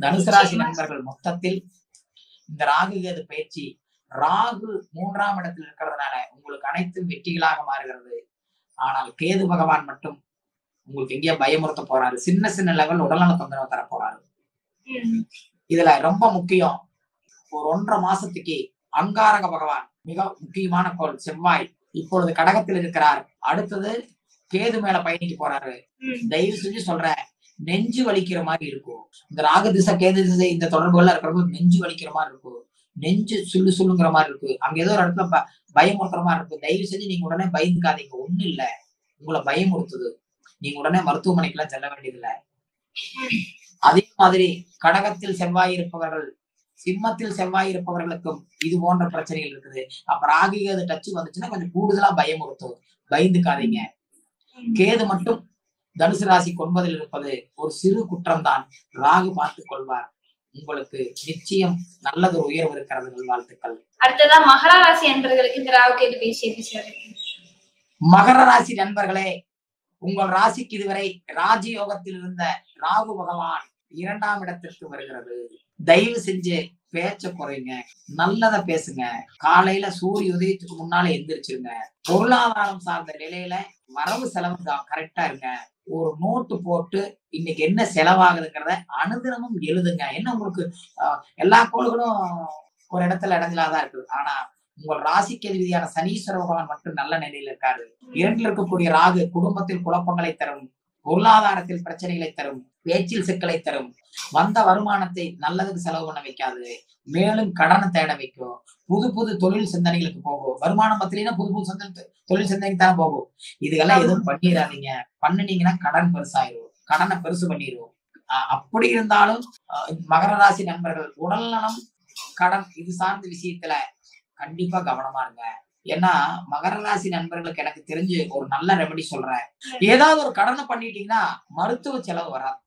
தனுசு ராசி நண்பர்கள் மொத்தத்தில் இந்த ராகு கேது பயிற்சி, ராகு 3ஆம் இடத்தில் இருக்கிறதுனால உங்களுக்கு அனைத்தும் வெற்றிகளாக மாறுகிறது. ஆனால் கேது பகவான் மட்டும் உங்களுக்கு எங்கேயோ பயமுறுத்த போறாரு. சின்ன சின்ன லெவல் உடல்நல தொந்தரவு தர போறாரு. இதுல ரொம்ப முக்கியம், ஒரு 1.5 மாசத்துக்கு அங்காரக பகவான் மிக முக்கியமான கோள் செவ்வாய் இப்பொழுது கடகத்தில் இருக்கிறார். அடுத்தது கேது மேல பயணிக்க போறாரு. தயவு செஞ்சு சொல்றேன், நெஞ்சு வலிக்கிற மாதிரி இருக்கும். இந்த ராகு திசை கேது திசை இந்த தொடர்புகள்லாம் இருக்கிறவங்க நெஞ்சு வலிக்கிற மாதிரி இருக்கும். நெஞ்சு சுள்ளுங்கிற மாதிரி இருக்கு. அங்க ஏதோ ஒரு இடத்துல பயமுறுத்துற மாதிரி இருக்கு. தயவு செஞ்சு நீங்க உடனே பயந்துக்காதீங்க. ஒண்ணும் இல்ல, உங்களை பயமுறுத்துது. நீங்க உடனே மருத்துவமனைக்கு எல்லாம் செல்ல வேண்டியதில்லை. அதே மாதிரி கடகத்தில் செவ்வாய் இருப்பவர்கள், சிம்மத்தில் செவ்வாய் இருப்பவர்களுக்கும் இது போன்ற பிரச்சனைகள் இருக்குது. அப்ப ராகு கேது டச்சு வந்துச்சுன்னா கொஞ்சம் கூடுதலா பயமுறுத்தும். பயந்துக்காதீங்க. கேது மட்டும் தனுசு ராசி 9ல் இருப்பது ஒரு சிறு குற்றம் தான். ராகு பார்த்துக் கொள்வார். உங்களுக்கு நிச்சயம் நல்லது உயர்வு இருக்கிறது. வாழ்த்துக்கள். அடுத்ததா மகர ராசி நண்பர்களுக்கு இந்த ராகு கேது பயிற்சி. மகர ராசி நண்பர்களே, உங்கள் ராசிக்கு இதுவரை ராஜயோகத்தில் இருந்த ராகு பகவான் 2ஆம் இடத்திற்கு வருகிறது. தயவு செஞ்சு பேச்ச குறைங்க, நல்லத பேசுங்க. காலையில சூரிய உதயத்துக்கு முன்னால எந்திரிச்சிருங்க. பொருளாதாரம் சார்ந்த நிலையில வரவு செலவு கரெக்டா இருங்க. ஒரு நோட்டு போட்டு இன்னைக்கு என்ன செலவாகுதுங்கிறத அனுதினமும் எழுதுங்க. என்ன உங்களுக்கு எல்லா கோள்களும் ஒரு இடத்துல இடைஞ்சலாதான் இருக்குது. ஆனா உங்கள் ராசிக்கு அதிபதியான சனீஸ்வர பகவான் மட்டும் நல்ல நிலையில இருக்காரு. 2ல் இருக்கக்கூடிய ராகு குடும்பத்தில் குழப்பங்களை தரும், பொருளாதாரத்தில் பிரச்சனைகளை தரும், பேச்சில் சிக்கலை தரும். வந்த வருமானத்தை நல்லதுக்கு செலவு பண்ண வைக்காது, மேலும் கடனை தேட வைக்கும். புது புது தொழில் சிந்தனைகளுக்கு போகும். வருமானம் பத்தினா புது புது தொழில் சிந்தனைக்கு தான் போகும். இதுக்கெல்லாம் எதுவும் பண்ணிடாதீங்க. பண்ணினீங்கன்னா கடன் பெருசாயிரும், கடனை பெருசு பண்ணிடுவோம். அப்படி இருந்தாலும் மகர ராசி நண்பர்கள் உடல் நலம், கடன் இது சார்ந்த விஷயத்துல கண்டிப்பா கவனமா இருங்க. ஏன்னா மகர ராசி நண்பர்களுக்கு எனக்கு தெரிஞ்சு ஒரு நல்ல ரெமெடி சொல்றேன். ஏதாவது ஒரு கடனை பண்ணிட்டீங்கன்னா மருத்துவ செலவு வராது.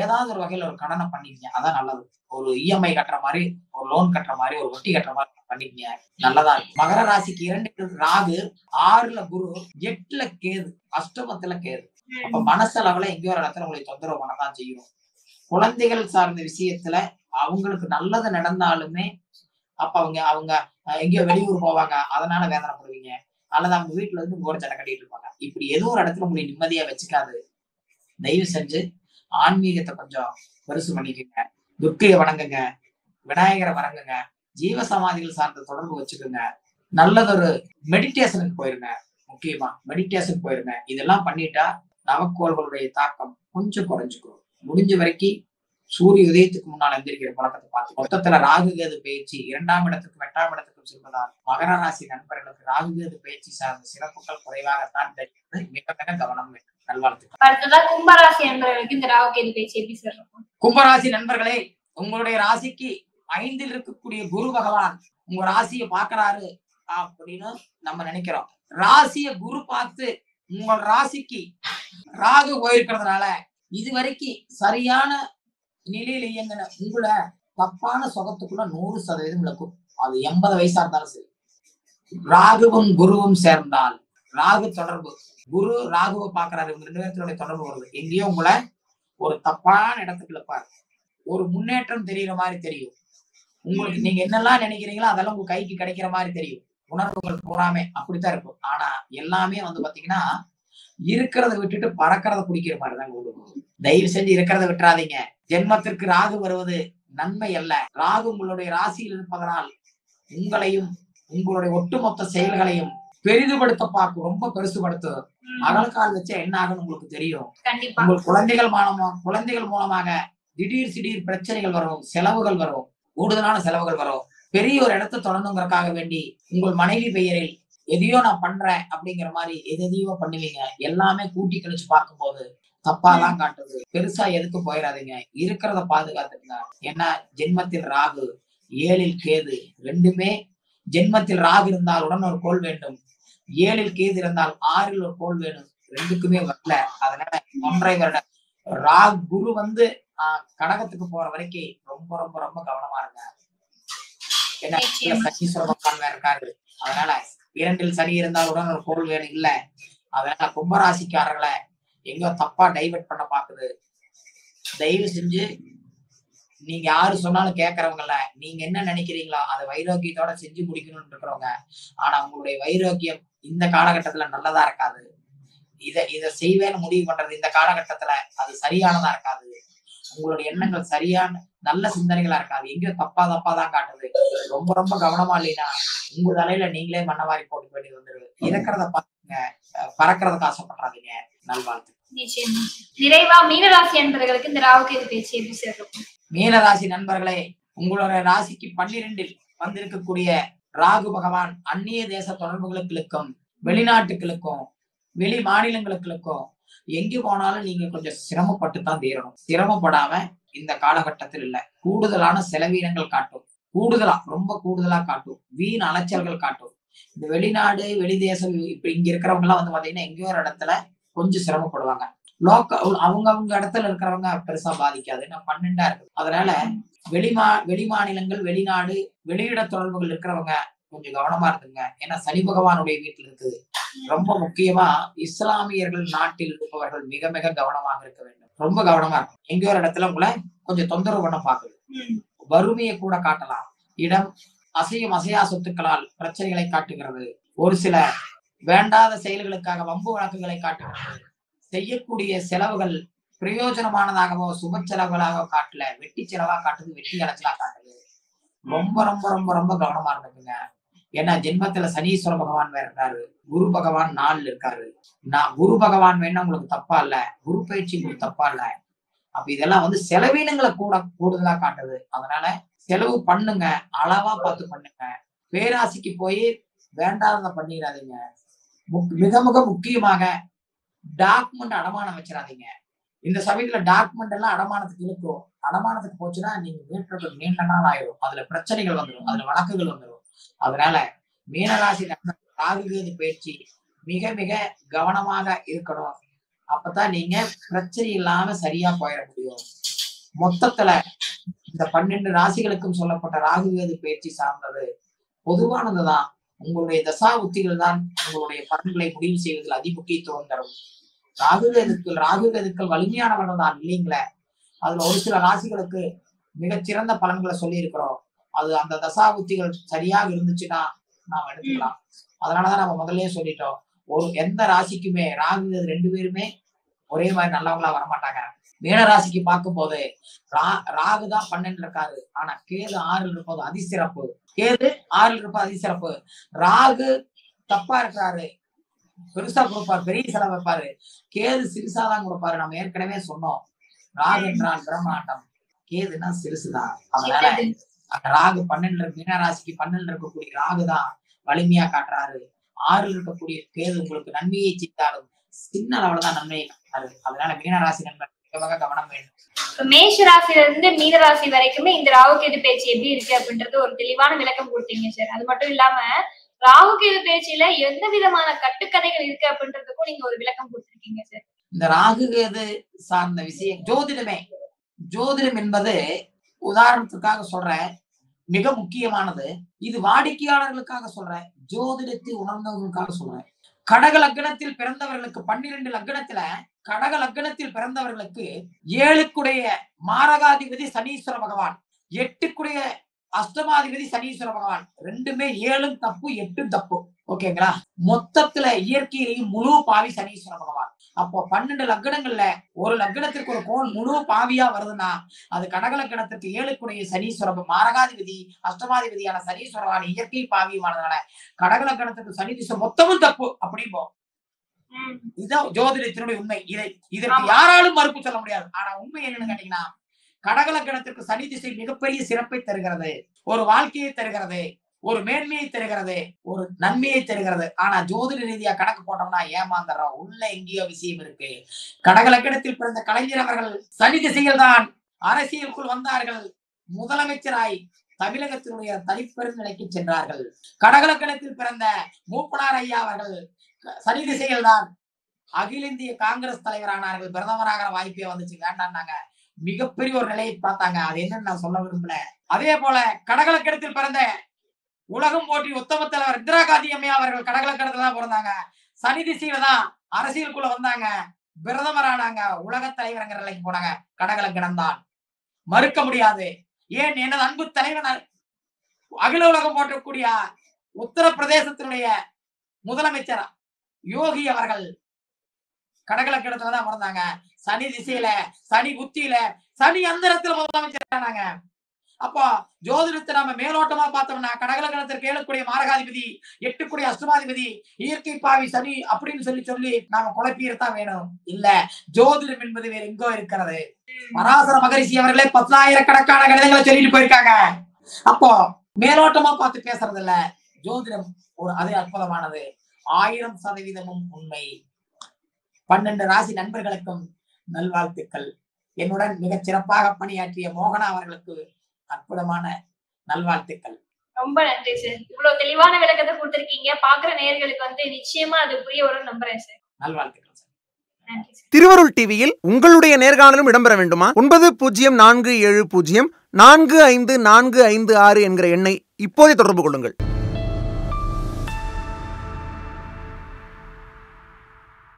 ஏதாவது ஒரு வகையில ஒரு கடனை பண்ணிட்டீங்க, அதான் நல்லது. ஒரு இஎம்ஐ கட்டுற மாதிரி, ஒரு லோன் கட்டுற மாதிரி, ஒரு வட்டி கட்டுற மாதிரி பண்ணிட்டீங்க, நல்லதா இருக்கும். மகர ராசிக்கு 2 ராகு, 6ல குரு, 8ல கேது, அஷ்டமத்துல கேது. அப்ப மனசளவுல எங்கேயோ ஒரு இடத்துல உங்களை தொந்தரவு பண்ணதான் செய்யும். குழந்தைகள் சார்ந்த விஷயத்துல அவங்களுக்கு நல்லது நடந்தாலுமே அப்ப அவங்க எங்கேயோ வெளியூர் போவாங்க, அதனால வேதனைப்படுவீங்க. அல்லது அவங்க வீட்டுல இருந்து கோட சட்டை கட்டிட்டு இருப்பாங்க. இப்படி ஏதோ ஒரு இடத்துல உங்களை நிம்மதியா வச்சுக்காது. தயவு செஞ்சு ஆன்மீகத்தை கொஞ்சம் பெருசு பண்ணிக்கோங்க. துர்க்கையை வணங்குங்க, விநாயகரை வணங்குங்க, ஜீவ சமாதிகள் சார்ந்த தொடர்பு வச்சுக்கோங்க. நல்லதொரு மெடிடேஷனுக்கு போயிருங்க. முக்கியமா மெடிடேஷன் போயிருங்க. இதெல்லாம் பண்ணிட்டா நவக்கோள்களுடைய தாக்கம் கொஞ்சம் குறைஞ்சுக்கும். முடிஞ்ச வரைக்கும் சூரிய உதயத்துக்கு முன்னால் எந்திரிக்கிற பழக்கத்தை பார்த்து. மொத்தத்துல ராகு கேது பயிற்சி 2ஆம் இடத்துக்கும் 8ஆம் இடத்துக்கும் செல்வதால் மகர ராசி நண்பர்களுக்கு ராகு கேது பயிற்சி சார்ந்த சிறப்புகள் குறைவாகத்தான் தெரிகிறது. மிக மிக கவனம் வேண்டும். நல்வாழ்த்துக்கள். அடுத்ததா கும்பராசி நண்பர்களுக்கு இந்த ராகு கேது பயிற்சி எப்படி சொல்றோம்? கும்பராசி நண்பர்களே, உங்களுடைய ராசிக்கு 5ல் இருக்கக்கூடிய குரு பகவான் உங்க ராசியை பாக்குறாரு அப்படின்னு நம்ம நினைக்கிறோம். ராசிய குரு பார்த்து உங்கள் ராசிக்கு ராகு போயிருக்கிறதுனால இதுவரைக்கும் சரியான நிலையில இயங்கின உங்களை தப்பான சுகத்துக்குள்ள 100% விளக்கும். அது 80 வயசா இருந்தாலும் சரி. ராகுவும் குருவும் சேர்ந்தால், ராகு தொடர்பு, குரு ராகுவை பாக்குறாரு, இவங்க 2 பேர்த்தினுடைய தொடர்பு வருது. எங்கேயோ உங்களை ஒரு தப்பான இடத்துக்கு இழுப்பாரு. ஒரு முன்னேற்றம் தெரியுற மாதிரி தெரியும். உங்களுக்கு நீங்க என்னெல்லாம் நினைக்கிறீங்களோ அதெல்லாம் உங்க கைக்கு கிடைக்கிற மாதிரி தெரியும். உணர்வுகள் பூராமே அப்படித்தான் இருக்கும். ஆனா எல்லாமே பாத்தீங்கன்னா இருக்கிறத விட்டுட்டு பறக்கிறத பிடிக்கிற மாதிரிதான் கொடுக்கும். தயவு செஞ்சு இருக்கிறத விட்டுறாதீங்க. ஜென்மத்திற்கு ராகு வருவது நன்மை அல்ல. ராகு உங்களுடைய ராசியில் இருப்பதனால் உங்களையும் உங்களுடைய ஒட்டுமொத்த செயல்களையும் பெரிதுபடுத்த பார்க்கும். ரொம்ப பெருசுபடுத்தும். அகலக்கால் வச்சா என்ன ஆகுன்னு உங்களுக்கு தெரியும். உங்கள் குழந்தைகள் மூலமாக திடீர் பிரச்சனைகள் வரும், செலவுகள் வரும், கூடுதலான செலவுகள் வரும். பெரிய ஒரு இடத்தை தொடரணுங்கிறதுக்காக வேண்டி உங்கள் மனைவி பெயரில் எதையோ நான் பண்றேன் அப்படிங்கிற மாதிரி எதையோ பண்ணுவீங்க. எல்லாமே கூட்டி கழிச்சு பார்க்கும்போது தப்பாதான் காட்டுது. பெருசா எதுக்கு போயிடாதீங்க. இருக்கிறத பாதுகாத்துக்குங்க. ஏன்னா ஜென்மத்தில் ராகு, 7ல் கேது, ரெண்டுமே ஜென்மத்தில் ராகு இருந்தால் உடன் ஒரு கோள் வேண்டும், 7ல் கேது இருந்தால் 6ல் ஒரு கோள் வேணும். ரெண்டுக்குமே வரல. அதனால 1.5 வருடம் ராகு குரு கடகத்துக்கு போற வரைக்கும் ரொம்ப ரொம்ப ரொம்ப கவனமா இருங்க. ஏன்னா சனீஸ்வர பகவான் வேற இருக்காரு. அதனால 2ல் சனி இருந்தாலுடன் ஒரு பொருள் வேணும் இல்ல. அதனால கும்பராசிக்காரர்களை எங்க தப்பா டைவர்ட் பண்ண பாக்குது. தயவு செஞ்சு நீங்க யாரு சொன்னாலும் கேட்கறவங்கல்ல, நீங்க என்ன நினைக்கிறீங்களோ அதை வைரோக்கியத்தோட செஞ்சு முடிக்கணும்னு இருக்கிறவங்க. ஆனா உங்களுடைய வைரோக்கியம் இந்த காலகட்டத்துல நல்லதா இருக்காது. இத செய்வேன்னு முடிவு பண்றது இந்த காலகட்டத்துல அது சரியானதா இருக்காது. உங்களுடைய எண்ணங்கள் சரியான நல்ல சிந்தனைகளா இருக்காது. எங்கேயோ தப்பாதான் காட்டுது. ரொம்ப ரொம்ப கவனமா இல்லைன்னா உங்க தலையில நீங்களே மண்ணவாரி போட்டு வேண்டி வந்துருது. இறக்கிறத பாருங்க, பறக்கிறதுக்கு ஆசைப்படுறாதீங்க. நல்வாழ்த்து. நிச்சயமா. நிறைவா மீனராசி என்பவர்களுக்கு இந்த ராகுகேது பேச்சு எப்படி சேர்க்கும்? மீனராசி நண்பர்களே, உங்களுடைய ராசிக்கு 12ல் வந்திருக்கக்கூடிய ராகு பகவான் அந்நிய தேச தொடர்புகளுக்கும் வெளிநாட்டுகளுக்கும் வெளி மாநிலங்களுக்கும் எங்கு போனாலும் நீங்க கொஞ்சம் சிரமப்பட்டு தான் தீரணும். சிரமப்படாம இந்த காலகட்டத்தில் இல்ல, கூடுதலான செலவீனங்கள் காட்டும். ரொம்ப கூடுதலா காட்டும். வீண் அலைச்சல்கள் காட்டும். இந்த வெளிநாடு வெளிதேசம் இப்ப இங்க இருக்கிறவங்க எல்லாம் வந்து பாத்தீங்கன்னா எங்கேயோ ஒரு இடத்துல கொஞ்சம் சிரமப்படுவாங்க. அவங்க இடத்துல இருக்கிறவங்க பெருசா பாதிக்காது. நான் 12ஆ இருக்கு. அதனால வெளி மாநிலங்கள் வெளிநாடு வெளியிட தொடர்புகள் இருக்கிறவங்க கொஞ்சம் கவனமா இருக்குங்க. ஏன்னா சனி பகவானுடைய வீட்டுல இருக்குது. ரொம்ப முக்கியமா இஸ்லாமியர்கள் நாட்டில் இருப்பவர்கள் மிக மிக கவனமாக இருக்க வேண்டும். ரொம்ப கவனமா இருக்கும். எங்கேயோ ஒரு இடத்துல உங்களை கொஞ்சம் தொந்தரவு பண்ண பாக்குது. வறுமையை கூட காட்டலாம். இடம் அசையா சொத்துக்களால் பிரச்சனைகளை காட்டுகிறது. ஒரு சில வேண்டாத செயல்களுக்காக வம்பு வழக்குகளை காட்டுகிறது. செய்யக்கூடிய செலவுகள் பிரயோஜனமானதாகவோ சுப செலவுகளாக காட்டல, வெட்டி செலவா காட்டுது, வெட்டி அலைச்சலா காட்டுது. ரொம்ப ரொம்ப ரொம்ப ரொம்ப கவனமா இருந்துக்குங்க. ஏன்னா ஜென்மத்துல சனீஸ்வர பகவான் வேற இருக்காரு. குரு பகவான் 4ல் இருக்காரு. குரு பகவான் வேணா உங்களுக்கு தப்பா இல்ல, குரு பயிற்சி உங்களுக்கு தப்பா இல்ல. அப்ப இதெல்லாம் வந்து செலவீனங்களை கூடுதலா காட்டுது. அதனால செலவு பண்ணுங்க, அளவா பார்த்து பண்ணுங்க. பேராசிக்கு போய் வேண்டாத பண்ணிடாதீங்க. மிக மிக முக்கியமாக டாக்குமெண்ட் அடமானம் வச்சிடாதீங்க. இந்த சமயத்துல டாக்குமெண்ட் எல்லாம் அடமானத்துக்கு இழுக்கும். அடமானத்துக்கு போச்சுன்னா நீங்க மீட்டருக்கு நீண்ட நாள் ஆயிரும். அதுல பிரச்சனைகள் வந்துடும், அதுல வழக்குகள் வந்துடும். அதனால மீனராசி ராகுகேது பயிற்சி மிக மிக கவனமாக இருக்கணும். அப்பதான் நீங்க பிரச்சனை இல்லாம சரியா போயிட முடியும். மொத்தத்துல இந்த 12 ராசிகளுக்கும் சொல்லப்பட்ட ராகுகேது பயிற்சி சார்ந்தது பொதுவானதுதான். உங்களுடைய தசா உத்திகள் தான் உங்களுடைய பலன்களை முடிவு செய்வதில் அதிமுக்கியத்துவம் தரும். ராகுகேதுக்கள் வலிமையானவர்கள் தான் இல்லைங்களே. அதுல ஒரு சில ராசிகளுக்கு மிகச்சிறந்த பலன்களை சொல்லி இருக்கிறோம். அது அந்த தசா உத்திகள் சரியாக இருந்துச்சுன்னா நாம எடுத்துக்கலாம். அதனாலதான் நம்ம முதல்லயே சொல்லிட்டோம், எந்த ராசிக்குமே ராகு 2 பேருமே ஒரே மாதிரி நல்லவங்களா வரமாட்டாங்க. மீன ராசிக்கு பார்க்கும் போது ராகுதான் 12 இருக்காரு. ஆனா கேது 6ல் இருப்பது அதிசிறப்பு. கேது 6ல் இருப்பது அதிசிறப்பு. ராகு தப்பா இருக்கிறாரு, பெருசா கொடுப்பாரு, பெரிய செலவு வைப்பாரு. கேது சிறுசாதான் கொடுப்பாரு. நம்ம ஏற்கனவே சொன்னோம், ராகு என்றால் பிரம்மாண்டம், கேதுன்னா சிறுசுதான். அதனால ராகு 12 மீனராசிக்கு 12 இருக்கக்கூடிய ராகுதான் வலிமையா காட்டுறாரு. 6ல் இருக்கக்கூடிய கேது உங்களுக்கு நன்மையை செய்தாலும் சின்ன அளவுலதான் நன்மையை காட்டுறாரு. அதனால மீனராசி நண்பர் மிக கவனம் வேண்டும். மேஷ ராசியில இருந்து மீனராசி வரைக்குமே இந்த ராகுகேது பேச்சு எப்படி இருக்கு அப்படின்றது ஒரு தெளிவான விளக்கம் கொடுத்தீங்க சார். அது மட்டும் இல்லாம ராகுகேது பேச்சில எந்த விதமான கட்டுக்கதைகள் இருக்கு அப்படின்றதுக்கும் நீங்க ஒரு விளக்கம் கொடுத்திருக்கீங்க சார். இந்த ராகுகேது சார்ந்த விஷயம் ஜோதிடம் என்பது உதாரணத்துக்காக சொல்றேன், மிக முக்கியமானது. இது வாடிக்கையாளர்களுக்காக சொல்றேன், ஜோதிடத்தை உணர்ந்தவர்களுக்காக சொல்றேன். கடக லக்னத்தில் பிறந்தவர்களுக்கு 12 லக்னத்துல கடக லக்னத்தில் பிறந்தவர்களுக்கு 7க்குடைய மாரகாதிபதி சனீஸ்வர பகவான், 8க்குடைய அஷ்டமாதிபதி சனீஸ்வர பகவான். 2மே 7ம் தப்பு 8ம் தப்பு. ஓகேங்களா? மொத்தத்துல இயற்கையிலேயும் முழு பாவி சனீஸ்வர பகவான். அப்போ 12 லக்னங்கள்ல ஒரு லக்னத்திற்கு ஒரு கோள் முழு பாவியா வருதுன்னா அது கடக லக்னத்திற்கு 7க்குடைய சனீஸ்வர மாரகாதிபதி அஷ்டமாதிபதியான சனீஸ்வரவான் இயற்கை பாவியமானதுனால கடக லக்னத்திற்கு சனி திசை மொத்தமும் தப்பு அப்படிம்போம். இதுதான் ஜோதிடத்தினுடைய உண்மை. இதற்கு யாராலும் மறுப்பு சொல்ல முடியாது. ஆனா உண்மை என்னன்னு கேட்டீங்கன்னா, கடக லக்னத்திற்கு சனி திசை மிகப்பெரிய சிறப்பை தருகிறது, ஒரு வாழ்க்கையை தருகிறது, ஒரு மேன்மையை தருகிறது, ஒரு நன்மையை தருகிறது. ஆனா ஜோதிட ரீதியா கணக்கு போட்டோம்னா ஏமாந்துறோம். உள்ள எங்கேயோ விஷயம் இருக்கு. கடக லக்னத்தில் பிறந்த கலைஞர் அவர்கள் சனி திசையில் தான் அரசியலுக்குள் வந்தார்கள். முதலமைச்சராய் தமிழகத்தினுடைய தனிப்பெரும் நிலைக்கு சென்றார்கள். கடக லக்னத்தில் பிறந்த மூப்பனார் ஐயா அவர்கள் சனி திசையில் தான் அகில இந்திய காங்கிரஸ் தலைவரானார்கள். பிரதமராக வாய்ப்பே வந்துச்சு, வேண்டாம்னாங்க. மிகப்பெரிய ஒரு நிலையை பார்த்தாங்க. அது என்னன்னு நான் சொல்ல விரும்பல. அதே போல கடகலக்கணத்தில் பிறந்த உலகம் போற்றி உத்தம தலைவர் இந்திரா காந்தி அம்மையா அவர்கள் கடகலக்கணத்துல தான் பிறந்தாங்க. சனி திசையில தான் அரசியலுக்குள்ள வந்தாங்க, பிரதமரானாங்க, உலக தலைவர்ங்கிற நிலைக்கு போனாங்க. கடகலக்கணம் தான், மறுக்க முடியாது. ஏன் எனது அன்பு தலைவன் அகில உலகம் போற்றக்கூடிய உத்தரப்பிரதேசத்தினுடைய முதலமைச்சர் யோகி அவர்கள் கடகலக்கணத்துல தான் பிறந்தாங்க. சனி திசையில, சனி புத்தியில, சனி அந்தரத்துல முதலமைச்சர் ஆனாங்க. அப்போ ஜோதிடத்தை நாம மேலோட்டமா பார்த்தோம்னா கடகலக்கணத்திற்கு 7 மாரகாதிபதி, 8 அஷ்டமாதிபதி, இயற்கை பாவி சனி அப்படின்னு சொல்லி நாம குழப்பியிருத்தான் வேணும். இல்ல, ஜோதிடம் என்பது வேற எங்கோ இருக்கிறது. பராசர மகரிஷி அவர்களே 10,000 கணிதங்களை சொல்லிட்டு போயிருக்காங்க. அப்போ மேலோட்டமா பார்த்து பேசுறது இல்ல, ஜோதிடம் ஒரு அது அற்புதமானது, 1000% உண்மை. 12 ராசி நண்பர்களுக்கும் நல்வாழ்த்துக்கள். என்னுடன் மிகச் சிறப்பாக பணியாற்றிய மோகனா அவர்களுக்கு அற்புதமான நல்வாழ்த்துக்கள். ரொம்ப நன்றி சார். இவ்வளவு தெளிவான விளக்கத்தை கொடுத்திருக்கீங்க. பாக்குற நேயர்களுக்கு நிச்சயமா அது புரிய வரும்னு நம்புறேன் சார். நல்வாழ்த்துக்கள் சார். நன்றி சார். திருவருள் டிவியில் உங்களுடைய நேர்காணலும் இடம்பெற வேண்டுமா? 9047045456 என்கிற எண்ணை இப்போதே தொடர்பு கொள்ளுங்கள்.